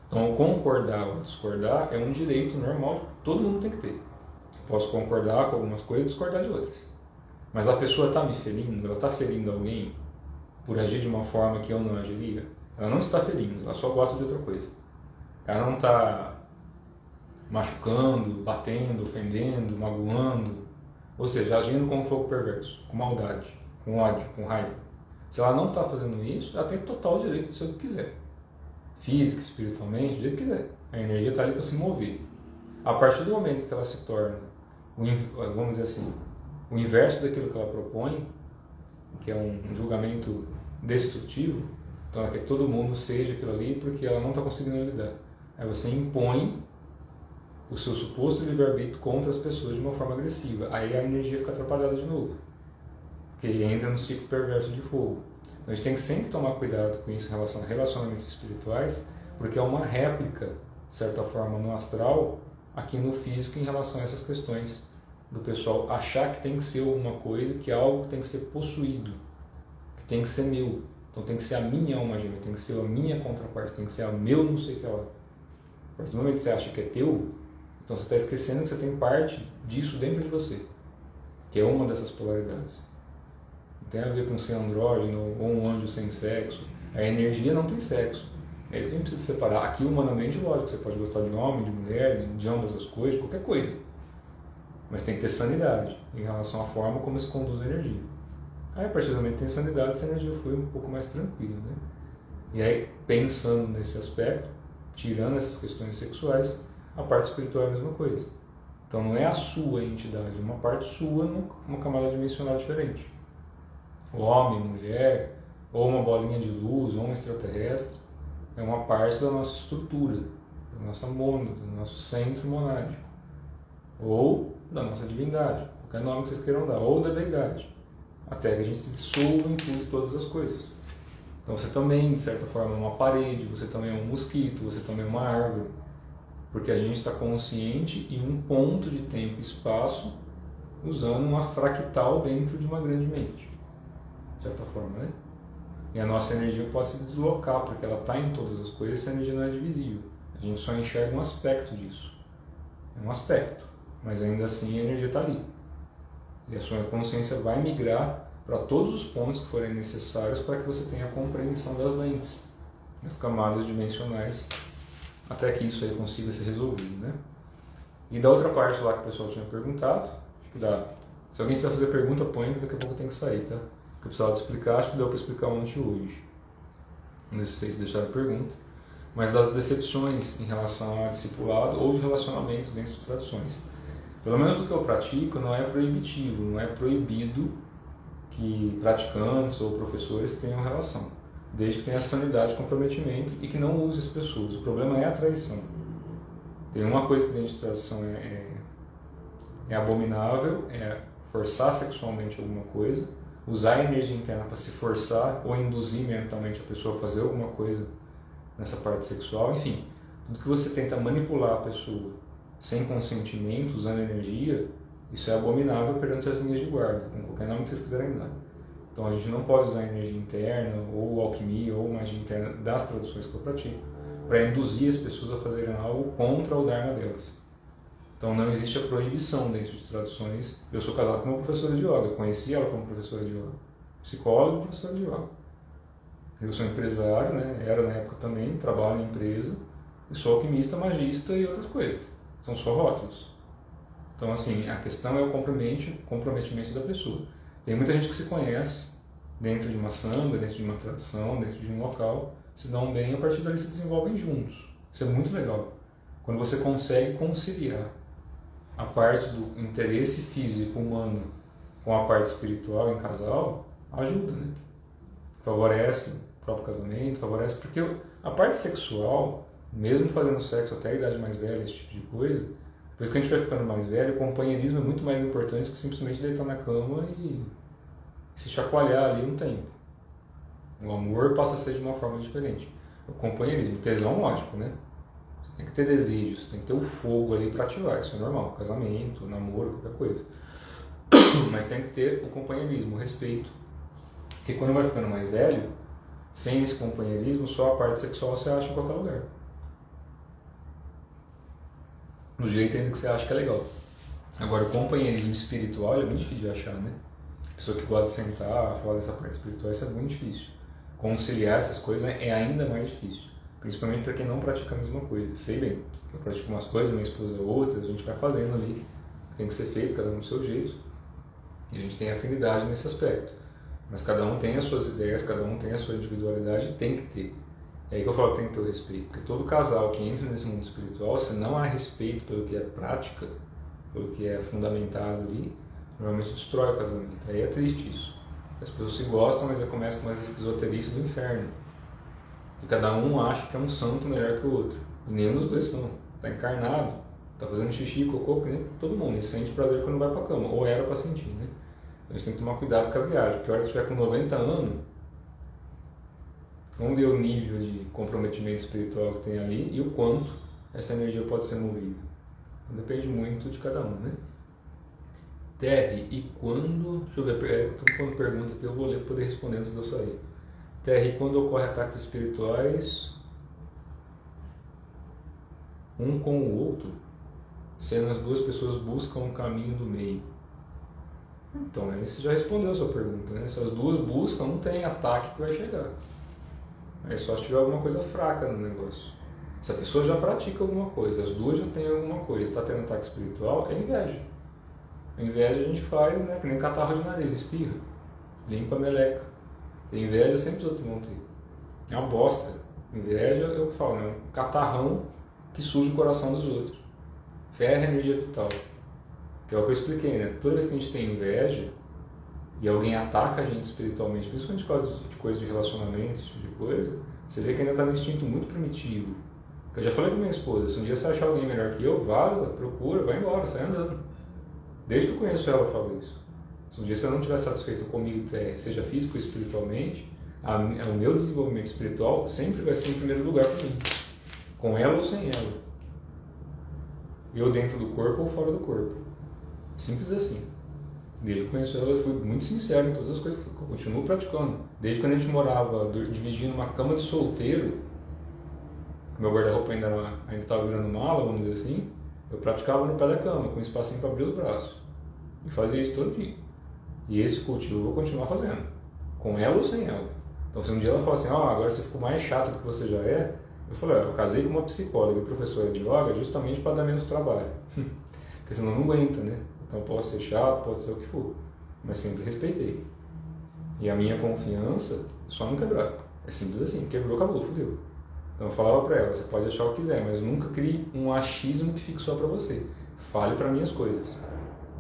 Então, concordar ou discordar é um direito normal que todo mundo tem que ter. Posso concordar com algumas coisas e discordar de outras. Mas a pessoa está me ferindo, ela está ferindo alguém por agir de uma forma que eu não agiria? Ela não está ferindo, ela só gosta de outra coisa. Ela não está machucando, batendo, ofendendo, magoando, ou seja, agindo como fogo perverso, com maldade, com ódio, com raiva. Se ela não está fazendo isso, ela tem total direito de ser o que quiser. Física, espiritualmente, do jeito que quiser. A energia está ali para se mover. A partir do momento que ela se torna, vamos dizer assim, o inverso daquilo que ela propõe, que é um julgamento destrutivo, então ela quer que todo mundo seja aquilo ali porque ela não está conseguindo lidar. Aí você impõe o seu suposto livre-arbítrio contra as pessoas de uma forma agressiva. Aí a energia fica atrapalhada de novo, porque entra no ciclo perverso de fogo. Então a gente tem que sempre tomar cuidado com isso em relação a relacionamentos espirituais, porque é uma réplica, de certa forma, no astral, aqui no físico, em relação a essas questões do pessoal achar que tem que ser alguma coisa, que é algo que tem que ser possuído, que tem que ser meu. Então tem que ser a minha alma gêmea, tem que ser a minha contraparte, tem que ser a meu não sei o que lá. A partir do momento que você acha que é teu, então você está esquecendo que você tem parte disso dentro de você, que é uma dessas polaridades. Não tem a ver com ser andrógeno ou um anjo sem sexo. A energia não tem sexo. É isso que a gente precisa separar. Aqui, humanamente, lógico, você pode gostar de homem, de mulher, de ambas as coisas, de qualquer coisa. Mas tem que ter sanidade em relação à forma como se conduz a energia. Aí, a partir do momento que tem sanidade, essa energia foi um pouco mais tranquila, né? E aí, pensando nesse aspecto, tirando essas questões sexuais, a parte espiritual é a mesma coisa. Então, não é a sua entidade, é uma parte sua numa camada dimensional diferente. O homem, mulher, ou uma bolinha de luz, ou um extraterrestre, é uma parte da nossa estrutura, da nossa mônada, do nosso centro monádico, ou da nossa divindade, qualquer nome que vocês queiram dar, ou da deidade, até que a gente se dissolva em tudo, todas as coisas. Então você também, de certa forma, é uma parede, você também é um mosquito, você também é uma árvore, porque a gente está consciente em um ponto de tempo e espaço, usando uma fractal dentro de uma grande mente, de certa forma, né? E a nossa energia pode se deslocar, porque ela está em todas as coisas, essa energia não é divisível. A A gente só enxerga um aspecto disso. É um aspecto, mas ainda assim a energia está ali. E a sua consciência vai migrar para todos os pontos que forem necessários para que você tenha a compreensão das lentes, das camadas dimensionais, até que isso aí consiga ser resolvido, né? E da outra parte lá que o pessoal tinha perguntado, acho que dá. Se alguém quiser fazer pergunta, põe que daqui a pouco eu tenho que sair, tá? Porque eu precisava te explicar, acho que deu para explicar um monte hoje. Não sei se deixaram a pergunta. Mas das decepções em relação a discipulado ou de relacionamento dentro de tradições. Pelo menos do que eu pratico, não é proibitivo, não é proibido que praticantes ou professores tenham relação, desde que tenha sanidade, comprometimento e que não use as pessoas. O problema é a traição. Tem uma coisa que dentro de tradição é abominável, é forçar sexualmente alguma coisa, usar a energia interna para se forçar ou induzir mentalmente a pessoa a fazer alguma coisa nessa parte sexual. Enfim, tudo que você tenta manipular a pessoa sem consentimento, usando energia, isso é abominável perante as linhas de guarda, com qualquer nome que vocês quiserem dar. Então a gente não pode usar energia interna, ou alquimia, ou magia interna das tradições que eu pratico, para induzir as pessoas a fazerem algo contra o Dharma delas. Então não existe a proibição dentro de tradições. Eu sou casado com uma professora de yoga, eu conheci ela como professora de yoga, psicóloga e professora de yoga. Eu sou empresário, né? Era na época também, trabalho em empresa, e sou alquimista, magista e outras coisas. São só rótulos. Então, assim, a questão é o comprometimento da pessoa. Tem muita gente que se conhece dentro de uma samba, dentro de uma tradição, dentro de um local, se dão bem e a partir dali se desenvolvem juntos. Isso é muito legal. Quando você consegue conciliar a parte do interesse físico humano com a parte espiritual em casal, ajuda, né? Favorece o próprio casamento, favorece, porque a parte sexual, mesmo fazendo sexo até a idade mais velha, esse tipo de coisa, depois que a gente vai ficando mais velho, o companheirismo é muito mais importante que simplesmente deitar na cama e se chacoalhar ali um tempo. O amor passa a ser de uma forma diferente. O companheirismo, tesão, lógico, né? Você tem que ter desejos, tem que ter o fogo ali para ativar, isso é normal, casamento, namoro, qualquer coisa. Mas tem que ter o companheirismo, o respeito. Porque quando vai ficando mais velho, sem esse companheirismo, só a parte sexual você acha em qualquer lugar. Do jeito ainda que você acha que é legal. Agora, o companheirismo espiritual é muito difícil de achar, né? A pessoa que gosta de sentar, falar dessa parte espiritual, isso é muito difícil. Conciliar essas coisas é ainda mais difícil. Principalmente para quem não pratica a mesma coisa. Sei bem, eu pratico umas coisas, minha esposa outras, a gente vai fazendo ali o que tem que ser feito, cada um do seu jeito. E a gente tem afinidade nesse aspecto. Mas cada um tem as suas ideias, cada um tem a sua individualidade, tem que ter. É aí que eu falo que tem que ter o respeito. Porque todo casal que entra nesse mundo espiritual, se não há respeito pelo que é prática, pelo que é fundamentado ali, normalmente destrói o casamento. Aí é triste isso. As pessoas se gostam, mas aí começa com umas esquizoterices do inferno. E cada um acha que é um santo melhor que o outro. E nenhum dos dois são. Está encarnado, está fazendo xixi, cocô, que nem todo mundo. E sente prazer quando vai para a cama. Ou era para sentir, né? Então a gente tem que tomar cuidado com a viagem. Porque a hora que estiver com 90 anos, vamos ver o nível de comprometimento espiritual que tem ali e o quanto essa energia pode ser movida. Depende muito de cada um, né? Terry, e quando... Deixa eu ver, quando pergunta aqui eu vou ler para poder responder antes de eu sair. Terry, e quando ocorre ataques espirituais um com o outro, sendo as duas pessoas buscam um caminho do meio? Então, aí você já respondeu a sua pergunta, né? Se as duas buscam, não tem ataque que vai chegar. Aí só se tiver alguma coisa fraca no negócio. Se a pessoa já pratica alguma coisa, as duas já têm alguma coisa, está tendo ataque espiritual, é inveja. A inveja a gente faz, né? Que nem catarro de nariz, espirra, limpa a meleca. Tem inveja, sempre os outros vão ter. É uma bosta. Inveja, eu falo, né? Um catarrão que suja o coração dos outros. Ferra a energia vital. Que é o que eu expliquei, né? Toda vez que a gente tem inveja e alguém ataca a gente espiritualmente, principalmente por causa de coisa de relacionamento, esse tipo de coisa, você vê que ainda está num instinto muito primitivo. Eu já falei com minha esposa, se um dia você achar alguém melhor que eu, vaza, procura, vai embora, sai andando. Desde que eu conheço ela, eu falo isso. Se um dia você não estiver satisfeito comigo, seja físico ou espiritualmente, o meu desenvolvimento espiritual sempre vai ser em primeiro lugar para mim. Com ela ou sem ela. Eu dentro do corpo ou fora do corpo. Simples assim. Desde que eu conheço ela, eu fui muito sincero em todas as coisas que eu continuo praticando. Desde quando a gente morava dividindo uma cama de solteiro, meu guarda-roupa ainda estava virando mala, vamos dizer assim, eu praticava no pé da cama, com um espacinho para abrir os braços. E fazia isso todo dia. E esse cultivo eu vou continuar fazendo, com ela ou sem ela. Então se um dia ela falar assim, agora você ficou mais chato do que você já é, eu falei, eu casei com uma psicóloga e professora de yoga justamente para dar menos trabalho. Porque senão não aguenta, né? Então posso ser chato, pode ser o que for, mas sempre respeitei. E a minha confiança só não quebrar. É simples assim, quebrou, acabou, fudeu. Então eu falava pra ela, você pode achar o que quiser, mas nunca crie um achismo que fique só pra você. Fale pra mim as coisas.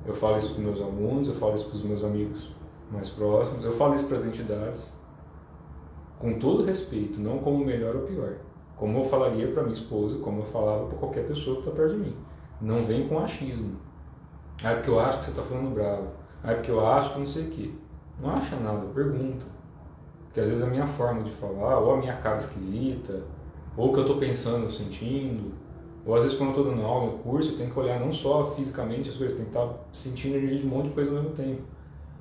Eu falo isso pros meus alunos, eu falo isso pros meus amigos mais próximos, eu falo isso pras entidades, com todo respeito, não como melhor ou pior. Como eu falaria pra minha esposa, como eu falava pra qualquer pessoa que tá perto de mim. Não vem com achismo. É porque eu acho que você tá falando bravo. É porque eu acho que não sei o quê. Não acha nada, pergunta. Porque às vezes a minha forma de falar, ou a minha cara esquisita, ou o que eu estou pensando, sentindo, ou às vezes quando eu estou dando aula no curso, eu tenho que olhar não só fisicamente as coisas, tem que estar sentindo energia de um monte de coisa ao mesmo tempo.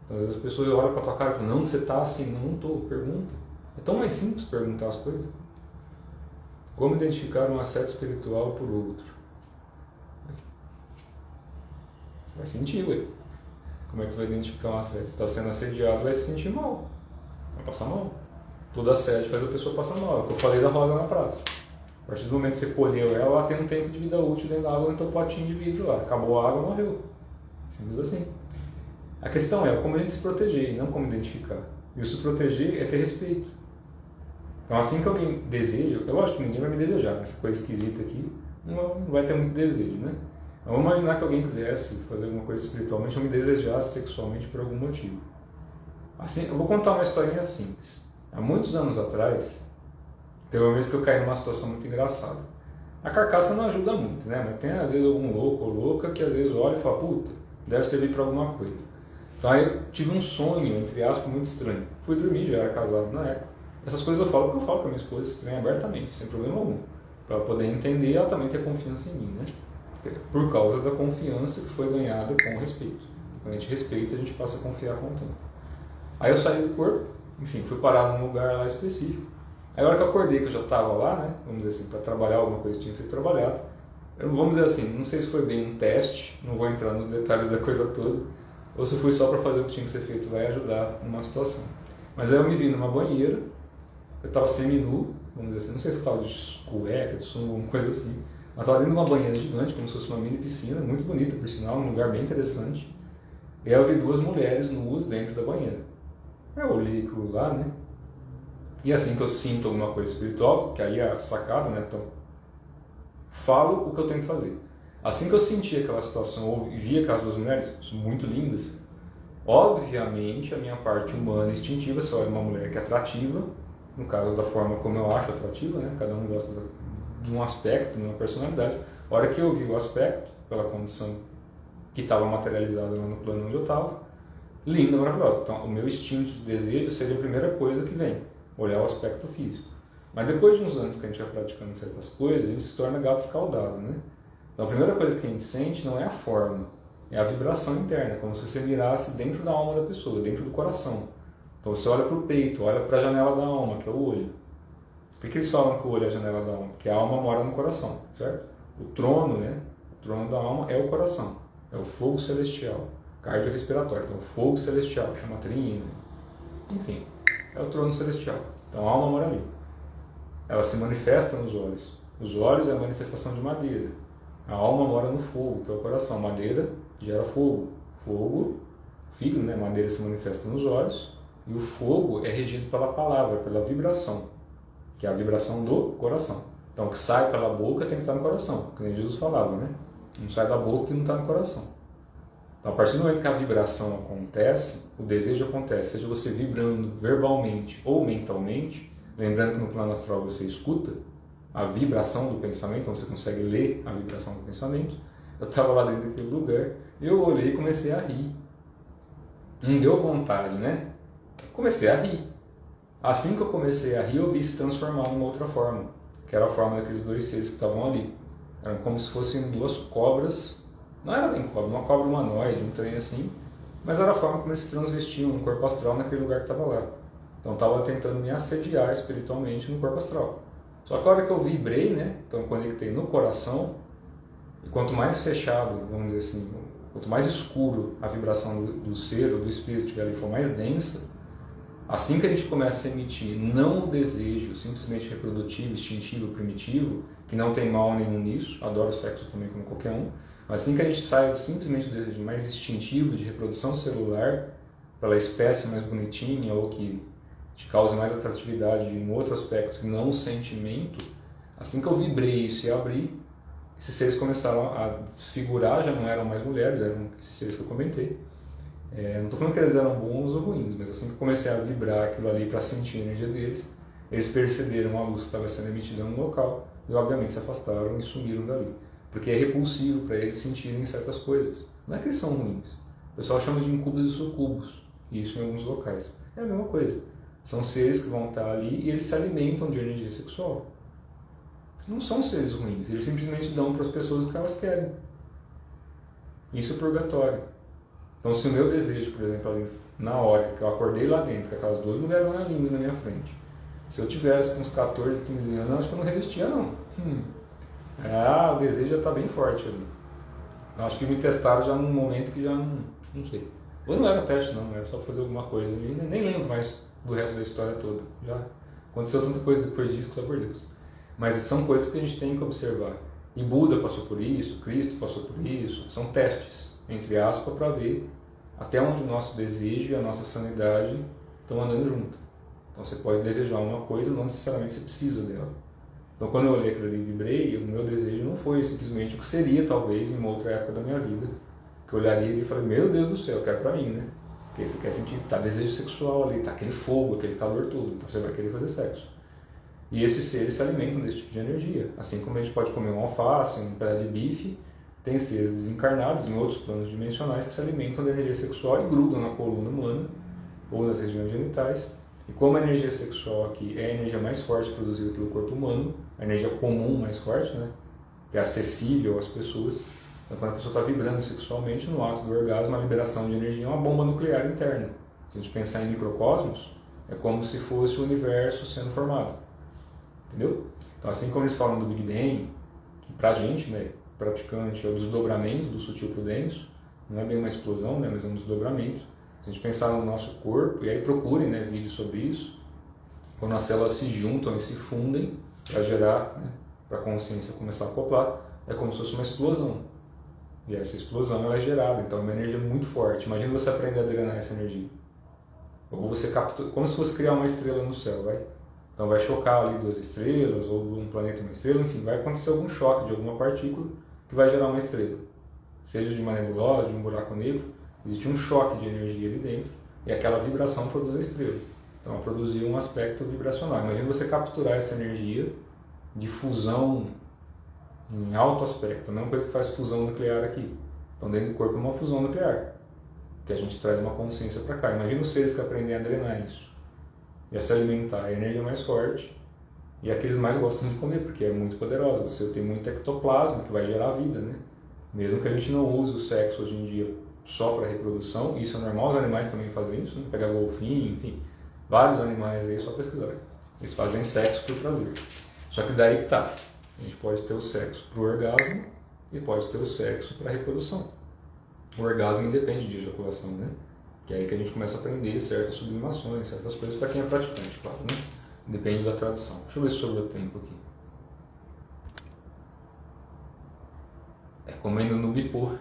Então às vezes as pessoas olham para tua cara e falam, não, você está assim, não estou, pergunta. É tão mais simples perguntar as coisas. Como identificar um assédio espiritual por outro? Você vai sentir, ué. Como é que você vai identificar um assédio? Se está sendo assediado, vai se sentir mal. Vai passar mal. Todo assédio faz a pessoa passar mal. É o que eu falei da rosa na praça. A partir do momento que você colheu ela, ela tem um tempo de vida útil dentro da água, no teu potinho de vidro lá. Acabou a água, morreu. Simples assim. A questão é como a gente se proteger, não como identificar. E o se proteger é ter respeito. Então assim que alguém deseja, é lógico que ninguém vai me desejar, essa coisa esquisita aqui não vai ter muito desejo, né? Vamos imaginar que alguém quisesse fazer alguma coisa espiritualmente ou me desejasse sexualmente por algum motivo. Assim, eu vou contar uma historinha simples. Há muitos anos atrás, teve uma vez que eu caí numa situação muito engraçada. A carcaça não ajuda muito, né? Mas tem às vezes algum louco ou louca que às vezes olha e fala, puta, deve servir para alguma coisa. Então aí eu tive um sonho, entre aspas, muito estranho. Fui dormir, já era casado na época. Essas coisas eu falo porque eu falo com a minha esposa estranha abertamente, sem problema algum. Para ela poder entender e ela também ter confiança em mim, né? Por causa da confiança que foi ganhada com respeito. Quando a gente respeita, a gente passa a confiar com o tempo. Aí eu saí do corpo, enfim, fui parar num lugar lá específico. Aí a hora que eu acordei, que eu já estava lá, né, vamos dizer assim, para trabalhar alguma coisa que tinha que ser trabalhada, vamos dizer assim, não sei se foi bem um teste, não vou entrar nos detalhes da coisa toda, ou se foi só para fazer o que tinha que ser feito lá e ajudar numa situação. Mas aí eu me vi numa banheira, eu estava semi-nu, vamos dizer assim, não sei se eu estava de cueca, de sunga, alguma coisa assim, mas estava dentro de uma banheira gigante, como se fosse uma mini piscina, muito bonita por sinal, um lugar bem interessante. E aí eu vi duas mulheres nuas dentro da banheira. Eu olhei aquilo lá, né? E assim que eu sinto alguma coisa espiritual, que aí é a sacada, né? Então, falo o que eu tenho que fazer. Assim que eu senti aquela situação e vi aquelas duas mulheres, muito lindas, obviamente a minha parte humana instintiva, se olha uma mulher que é atrativa, no caso da forma como eu acho atrativa, né? Cada um gosta de um aspecto, de uma personalidade. A hora que eu vi o aspecto, pela condição que estava materializada lá no plano onde eu estava, linda, maravilhosa. Então, o meu instinto de desejo seria a primeira coisa que vem, olhar o aspecto físico. Mas depois de uns anos que a gente vai praticando certas coisas, a gente se torna gato escaldado, né? Então, a primeira coisa que a gente sente não é a forma, é a vibração interna, como se você mirasse dentro da alma da pessoa, dentro do coração. Então, você olha para o peito, olha para a janela da alma, que é o olho. Por que eles falam que o olho é a janela da alma? Porque a alma mora no coração, certo? O trono, né? O trono da alma é o coração, é o fogo celestial. Cardiorrespiratório, então fogo celestial, chama trina, enfim, é o trono celestial. Então a alma mora ali. Ela se manifesta nos olhos. Os olhos é a manifestação de madeira. A alma mora no fogo, que é o coração. Madeira gera fogo. Fogo, fígado, né? Madeira se manifesta nos olhos. E o fogo é regido pela palavra, pela vibração, que é a vibração do coração. Então o que sai pela boca tem que estar no coração, que nem Jesus falava, né? Não sai da boca e não está no coração. Então, a partir do momento que a vibração acontece, o desejo acontece, seja você vibrando verbalmente ou mentalmente, lembrando que no plano astral você escuta a vibração do pensamento, então você consegue ler a vibração do pensamento. Eu estava lá dentro daquele lugar, eu olhei e comecei a rir. Não deu vontade, né? Comecei a rir. Assim que eu comecei a rir, eu vi se transformar numa outra forma, que era a forma daqueles dois seres que estavam ali. Eram como se fossem duas cobras. Não era nem cobra, uma cobra humanoide, um trem assim, mas era a forma como eles se transvestiam no corpo astral naquele lugar que estava lá. Então estava tentando me assediar espiritualmente no corpo astral. Só que a hora que eu vibrei, né, então eu conectei no coração, e quanto mais fechado, vamos dizer assim, quanto mais escuro a vibração do ser ou do espírito estiver ali, for mais densa, assim que a gente começa a emitir não o desejo simplesmente reprodutivo, instintivo, primitivo, que não tem mal nenhum nisso, adoro o sexo também como qualquer um, mas assim que a gente sai simplesmente do desejo mais instintivo de reprodução celular, pela espécie mais bonitinha ou que te cause mais atratividade de um outro aspecto que não o sentimento, assim que eu vibrei isso e abri, esses seres começaram a desfigurar, já não eram mais mulheres, eram esses seres que eu comentei. Não estou falando que eles eram bons ou ruins, mas assim que eu comecei a vibrar aquilo ali para sentir a energia deles, eles perceberam a luz que estava sendo emitida no local e obviamente se afastaram e sumiram dali. Porque é repulsivo para eles sentirem certas coisas. Não é que eles são ruins. O pessoal chama de incubos e sucubos, e isso em alguns locais. É a mesma coisa. São seres que vão estar ali e eles se alimentam de energia sexual. Não são seres ruins, eles simplesmente dão para as pessoas o que elas querem. Isso é purgatório. Então, se o meu desejo, por exemplo, ali na hora que eu acordei lá dentro, com aquelas duas mulheres na língua na minha frente, se eu tivesse com uns 14, 15 anos, acho que eu não resistia, não. O desejo já está bem forte ali. Eu acho que me testaram já num momento que já não sei. Ou não era teste, não, era só para fazer alguma coisa ali. Nem lembro mais do resto da história toda. Já aconteceu tanta coisa depois disso, só por Deus. Mas são coisas que a gente tem que observar. E Buda passou por isso, Cristo passou por isso. São testes, entre aspas, para ver até onde o nosso desejo e a nossa sanidade estão andando junto. Então você pode desejar uma coisa, não necessariamente você precisa dela. Então quando eu olhei aquilo ali e vibrei, o meu desejo não foi simplesmente o que seria talvez em uma outra época da minha vida. Que eu olharia ali e falei, meu Deus do céu, eu quero pra mim, né? Porque você quer sentir, tá desejo sexual ali, tá aquele fogo, aquele calor todo, então você vai querer fazer sexo. E esses seres se alimentam desse tipo de energia. Assim como a gente pode comer um alface, um pedaço de bife, tem seres desencarnados em outros planos dimensionais que se alimentam da energia sexual e grudam na coluna humana ou nas regiões genitais. E como a energia sexual aqui é a energia mais forte produzida pelo corpo humano, a energia comum mais forte, né? Que é acessível às pessoas. Então, quando a pessoa está vibrando sexualmente, no ato do orgasmo, a liberação de energia é uma bomba nuclear interna. Se a gente pensar em microcosmos, é como se fosse o universo sendo formado. Entendeu? Então, assim como eles falam do Big Bang, que pra gente, né, praticante, é o desdobramento do sutil pro denso, não é bem uma explosão, né, mas é um desdobramento. Se a gente pensar no nosso corpo, e aí procurem, né, vídeos sobre isso, quando as células se juntam e se fundem para gerar, né, para a consciência começar a acoplar, é como se fosse uma explosão. E essa explosão ela é gerada, então é uma energia muito forte. Imagina você aprender a drenar essa energia. Ou você captura, como se fosse criar uma estrela no céu, vai? Então vai chocar ali duas estrelas, ou um planeta e uma estrela, enfim, vai acontecer algum choque de alguma partícula que vai gerar uma estrela. Seja de uma nebulosa, de um buraco negro, existe um choque de energia ali dentro e aquela vibração produz a estrela. Então ela produziu um aspecto vibracional. Imagina você capturar essa energia de fusão em alto aspecto, não é uma coisa que faz fusão nuclear aqui. Então dentro do corpo é uma fusão nuclear, que a gente traz uma consciência para cá. Imagina os seres que aprendem a drenar isso e a se alimentar, a energia mais forte e é a que eles mais gostam de comer, porque é muito poderosa. Você tem muito ectoplasma que vai gerar vida, né? Mesmo que a gente não use o sexo hoje em dia só para reprodução, isso é normal, os animais também fazem isso, né? Pegar golfinho, enfim, vários animais aí, só pesquisar. Eles fazem sexo por prazer. Só que daí que tá. A gente pode ter o sexo para o orgasmo e pode ter o sexo para a reprodução. O orgasmo independe de ejaculação, né? Que é aí que a gente começa a aprender certas sublimações, certas coisas para quem é praticante, claro, né? Depende da tradição. Deixa eu ver se sobrou tempo aqui. É como ainda no bipô.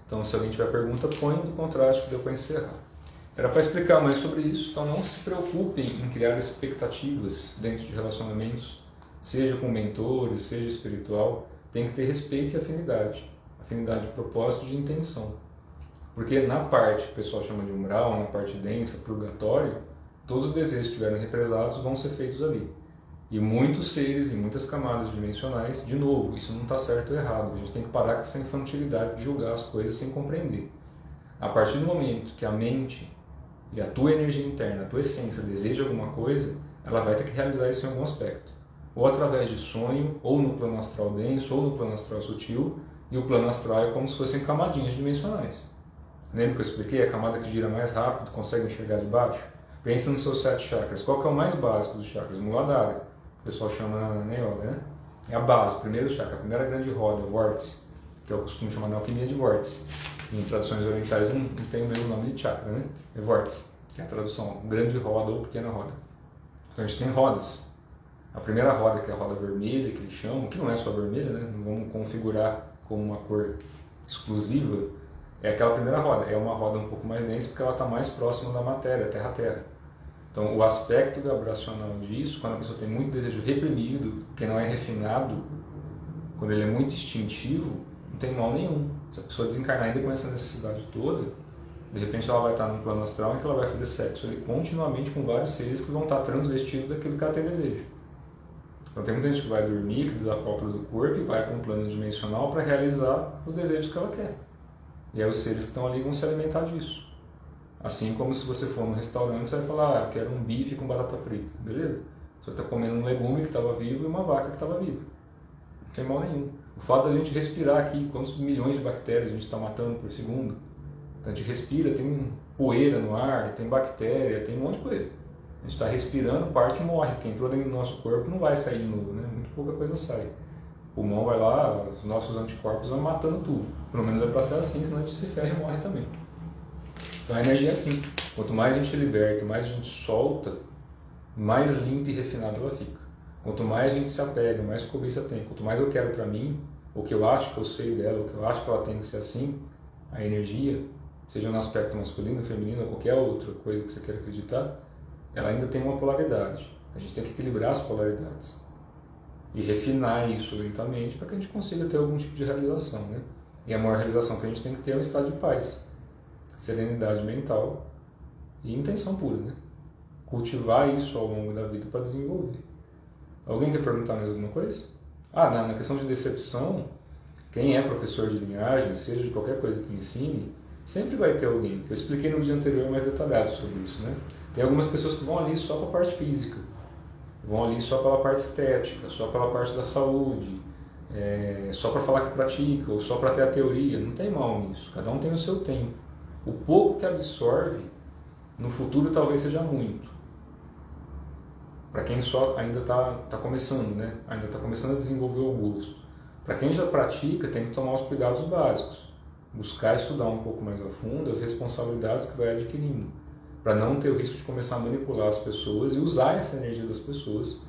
Então, se alguém tiver pergunta, põe, do contrário, acho que deu para encerrar. Era para explicar mais sobre isso, então não se preocupem em criar expectativas dentro de relacionamentos, seja com mentores, seja espiritual, tem que ter respeito e afinidade. Afinidade de propósito e de intenção. Porque na parte que o pessoal chama de umbral, na parte densa, purgatório, todos os desejos que estiverem represados vão ser feitos ali. E muitos seres em muitas camadas dimensionais, de novo, isso não está certo ou errado. A gente tem que parar com essa infantilidade de julgar as coisas sem compreender. A partir do momento que a mente e a tua energia interna, a tua essência deseja alguma coisa, ela vai ter que realizar isso em algum aspecto. Ou através de sonho, ou no plano astral denso, ou no plano astral sutil, e o plano astral é como se fossem camadinhas dimensionais. Lembra que eu expliquei? A camada que gira mais rápido, consegue enxergar de baixo? Pensa nos seus 7 chakras. Qual que é o mais básico dos chakras? Muladhara. o pessoal chama na yoga, né? É a base, o primeiro chakra, a primeira grande roda, vórtice, que é o costume chamar na alquimia de vórtice. Em traduções orientais não tem o mesmo nome de chakra, né? É vórtice, que é a tradução, grande roda ou pequena roda. Então a gente tem rodas. A primeira roda, que é a roda vermelha, que eles chamam, que não é só vermelha, né? Não vamos configurar como uma cor exclusiva, é aquela primeira roda. É uma roda um pouco mais densa porque ela está mais próxima da matéria, terra-terra. Então o aspecto vibracional disso, quando a pessoa tem muito desejo reprimido, que não é refinado, quando ele é muito instintivo, não tem mal nenhum. Se a pessoa desencarnar ainda com essa necessidade toda, de repente ela vai estar num plano astral em que ela vai fazer sexo ali, continuamente com vários seres que vão estar transvestidos daquilo que ela tem desejo. Então tem muita gente que vai dormir, que desacopla do corpo e vai para um plano dimensional para realizar os desejos que ela quer. E aí os seres que estão ali vão se alimentar disso. Assim como se você for num restaurante, você vai falar, eu quero um bife com batata frita. Beleza? Você está comendo um legume que estava vivo e uma vaca que estava viva. Não tem mal nenhum. O fato da gente respirar aqui, quantos milhões de bactérias a gente está matando por segundo. Então a gente respira, tem poeira no ar, tem bactéria, tem um monte de coisa. A gente está respirando, parte e morre. Porque entrou dentro do nosso corpo não vai sair de novo, né? Muito pouca coisa sai. O pulmão vai lá, os nossos anticorpos vão matando tudo. Pelo menos é para ser assim, senão a gente se ferra e morre também. Então a energia é assim. Quanto mais a gente liberta, mais a gente solta, mais limpa e refinada ela fica. Quanto mais a gente se apega, mais cobiça tem. Quanto mais eu quero para mim, o que eu acho que eu sei dela, o que eu acho que ela tem que ser assim, a energia, seja no aspecto masculino, feminino ou qualquer outra coisa que você queira acreditar, ela ainda tem uma polaridade. A gente tem que equilibrar as polaridades e refinar isso lentamente para que a gente consiga ter algum tipo de realização, né? E a maior realização que a gente tem que ter é um estado de paz, serenidade mental e intenção pura, né? Cultivar isso ao longo da vida para desenvolver. Alguém quer perguntar mais alguma coisa? Na questão de decepção, quem é professor de linhagem, seja de qualquer coisa que ensine, sempre vai ter alguém. Eu expliquei no vídeo anterior mais detalhado sobre isso, né? Tem algumas pessoas que vão ali só para a parte física, vão ali só pela parte estética, só pela parte da saúde, só para falar que pratica, ou só para ter a teoria. Não tem mal nisso, cada um tem o seu tempo. O pouco que absorve, no futuro talvez seja muito. Para quem só ainda está começando, né? Ainda está começando a desenvolver o gosto. Para quem já pratica, tem que tomar os cuidados básicos. Buscar estudar um pouco mais a fundo as responsabilidades que vai adquirindo, para não ter o risco de começar a manipular as pessoas e usar essa energia das pessoas,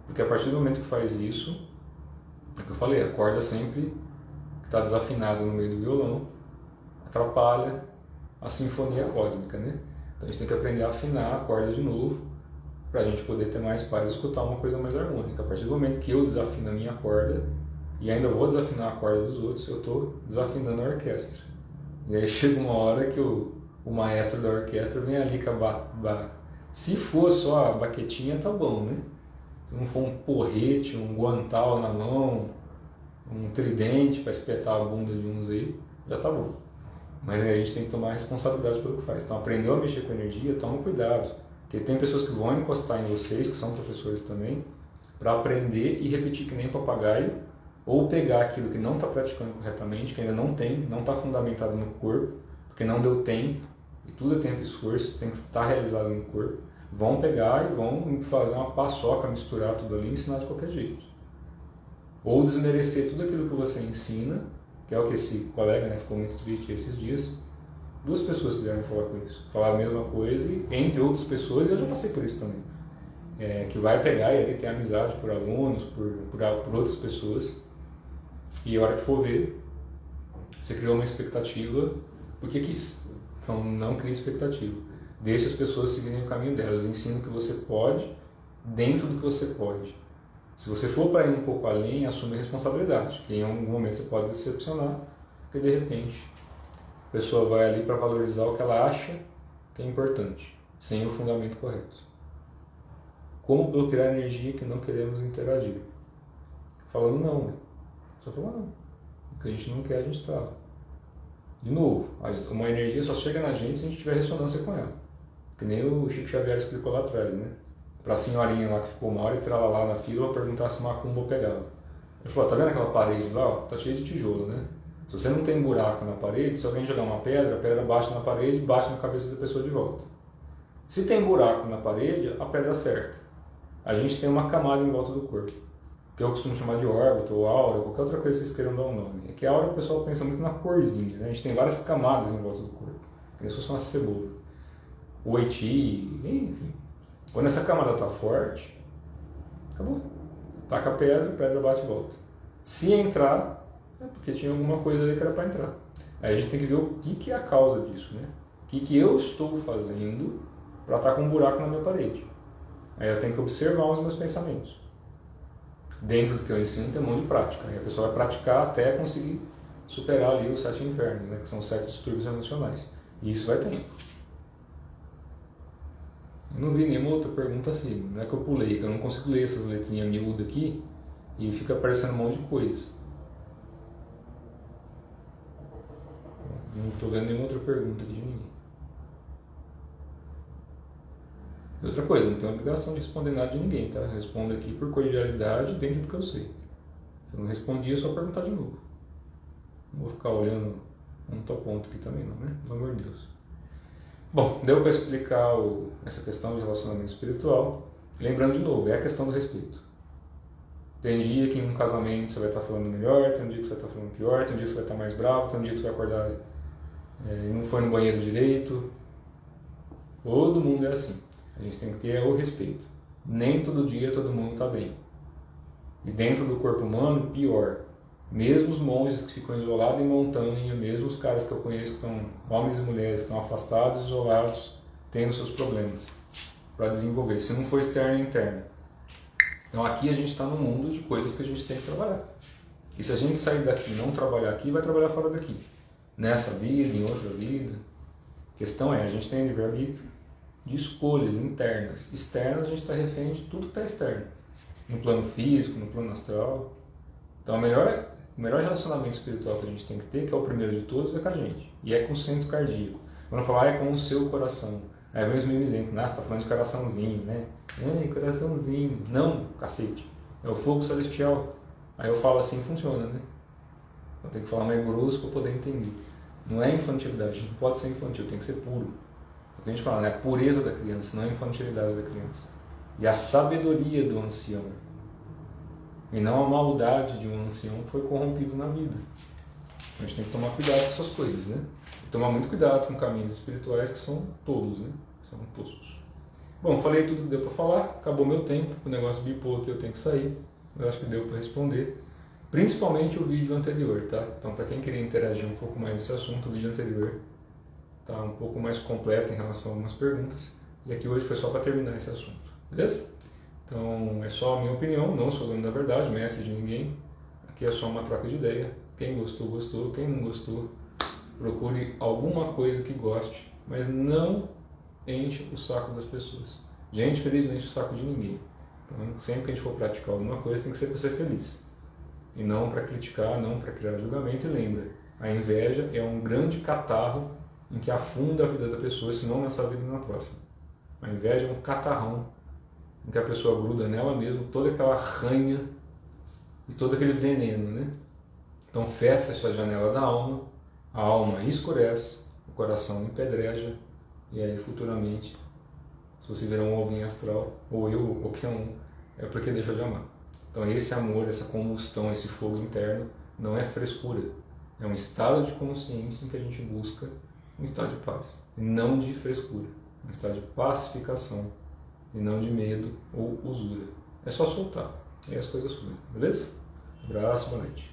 porque a partir do momento que faz isso, é o que eu falei, a corda sempre que está desafinada no meio do violão atrapalha a sinfonia cósmica, né? Então a gente tem que aprender a afinar a corda de novo para a gente poder ter mais paz e escutar uma coisa mais harmônica. A partir do momento que eu desafino a minha corda e ainda vou desafinar a corda dos outros, eu estou desafinando a orquestra. E aí chega uma hora que o maestro da orquestra vem ali com se for só a baquetinha, tá bom, né? Se não for um porrete, um guantal na mão, um tridente para espetar a bunda de uns aí, já tá bom. Mas aí a gente tem que tomar a responsabilidade pelo que faz. Então aprendeu a mexer com energia, toma cuidado. Porque tem pessoas que vão encostar em vocês, que são professores também, para aprender e repetir que nem papagaio, ou pegar aquilo que não está praticando corretamente, que ainda não está fundamentado no corpo, porque não deu tempo, e tudo é tempo e esforço, tem que estar realizado no corpo, vão pegar e vão fazer uma paçoca, misturar tudo ali e ensinar de qualquer jeito. Ou desmerecer tudo aquilo que você ensina, que é o que esse colega, né, ficou muito triste esses dias. 2 pessoas que vieram falar com isso, falar a mesma coisa, e, entre outras pessoas, e eu já passei por isso também, que vai pegar e ali ter amizade por alunos, por outras pessoas, e a hora que for ver, você criou uma expectativa porque quis. Então não crie expectativa. Deixe as pessoas seguirem o caminho delas. Ensina o que você pode, dentro do que você pode. Se você for para ir um pouco além, assume a responsabilidade, porque em algum momento você pode decepcionar, porque de repente a pessoa vai ali para valorizar o que ela acha que é importante, sem o fundamento correto. Como bloquear a energia que não queremos interagir? Falando não, né? Só falar não. O que a gente não quer, a gente trava. De novo, uma energia só chega na gente se a gente tiver ressonância com ela. Que nem o Chico Xavier explicou lá atrás, né? Pra senhorinha lá que ficou uma hora e trala lá na fila pra perguntar se macumba pegava. Ele falou, tá vendo aquela parede lá? Ó, tá cheia de tijolo, né? Se você não tem buraco na parede, se alguém jogar uma pedra, a pedra bate na parede e bate na cabeça da pessoa de volta. Se tem buraco na parede, a pedra acerta. a gente tem uma camada em volta do corpo, que eu costumo chamar de órbita ou aura, qualquer outra coisa que vocês queiram dar um nome. É que a aura o pessoal pensa muito na corzinha, né? A gente tem várias camadas em volta do corpo, como se fosse uma cebola. O Oiti, enfim. Quando essa camada está forte, acabou. Taca a pedra bate e volta. Se entrar, é porque tinha alguma coisa ali que era para entrar. Aí a gente tem que ver o que é a causa disso, né? O que eu estou fazendo para estar com um buraco na minha parede. Aí eu tenho que observar os meus pensamentos. Dentro do que eu ensino tem um monte de prática. Aí a pessoa vai praticar até conseguir superar ali os 7 infernos, né? Que são 7 distúrbios emocionais. E isso vai tempo. Eu não vi nenhuma outra pergunta assim. Não é que eu pulei, que eu não consigo ler essas letrinhas miúdas aqui e fica aparecendo um monte de coisa. Não estou vendo nenhuma outra pergunta aqui de ninguém. E outra coisa, não tenho obrigação de responder nada de ninguém, tá? Eu respondo aqui por cordialidade dentro do que eu sei. Se eu não respondi, é só perguntar de novo. Não vou ficar olhando ponto a ponto aqui também não, né? Pelo amor de Deus. Bom, deu para explicar essa questão de relacionamento espiritual. Lembrando de novo, é a questão do respeito. Tem dia que em um casamento você vai estar falando melhor, tem um dia que você vai estar falando pior, tem um dia que você vai estar mais bravo, tem um dia que você vai acordar e não foi no banheiro direito. Todo mundo é assim. A gente tem que ter o respeito. Nem todo dia todo mundo está bem. E dentro do corpo humano, pior. Mesmo os monges que ficam isolados em montanha, mesmo os caras que eu conheço que estão, homens e mulheres que estão afastados, isolados, têm os seus problemas para desenvolver. Se não for externo, é interno. Então aqui a gente está num mundo de coisas que a gente tem que trabalhar. E se a gente sair daqui e não trabalhar aqui, vai trabalhar fora daqui. Nessa vida, em outra vida. A questão é, a gente tem livre-arbítrio de escolhas internas. Externas a gente está refém de tudo que está externo. No plano físico, no plano astral. Então o melhor relacionamento espiritual que a gente tem que ter, que é o primeiro de todos, é com a gente. E é com o centro cardíaco. Quando eu falar, é com o seu coração. Aí vem os mimizentos, você está falando de coraçãozinho, né? Coraçãozinho. Não, cacete. É o fogo celestial. Aí eu falo assim, funciona, né? Eu tenho que falar mais grosso para poder entender. Não é infantilidade, a gente não pode ser infantil, tem que ser puro. O que a gente fala, né? A pureza da criança, não a infantilidade da criança. E a sabedoria do ancião. E não a maldade de um ancião que foi corrompido na vida. A gente tem que tomar cuidado com essas coisas, né? E tomar muito cuidado com caminhos espirituais que são tolos, né? São toscos. Bom, falei tudo que deu para falar, acabou meu tempo, o negócio bipou aqui, eu tenho que sair. Eu acho que deu para responder. Principalmente o vídeo anterior, tá? Então, para quem queria interagir um pouco mais nesse assunto, o vídeo anterior tá um pouco mais completo em relação a algumas perguntas. E aqui hoje foi só para terminar esse assunto, beleza? Então, é só a minha opinião, não sou dono da verdade, mestre de ninguém. Aqui é só uma troca de ideia. Quem gostou, gostou. Quem não gostou, procure alguma coisa que goste, mas não enche o saco das pessoas. Gente feliz não enche o saco de ninguém. Então, sempre que a gente for praticar alguma coisa, tem que ser para ser feliz. E não para criticar, não para criar julgamento. E lembra, a inveja é um grande catarro em que afunda a vida da pessoa, se não nessa vida e na próxima. A inveja é um catarrão em que a pessoa gruda nela mesma toda aquela ranha e todo aquele veneno, né? Então fecha essa janela da alma, a alma escurece, o coração empedreja, e aí futuramente, se você virar um ovinho astral, ou eu, ou qualquer um, é porque deixa de amar. Então esse amor, essa combustão, esse fogo interno, não é frescura, é um estado de consciência em que a gente busca um estado de paz, e não de frescura, um estado de pacificação, e não de medo ou usura. É só soltar, e aí as coisas fluem, beleza? Abraço, boa noite.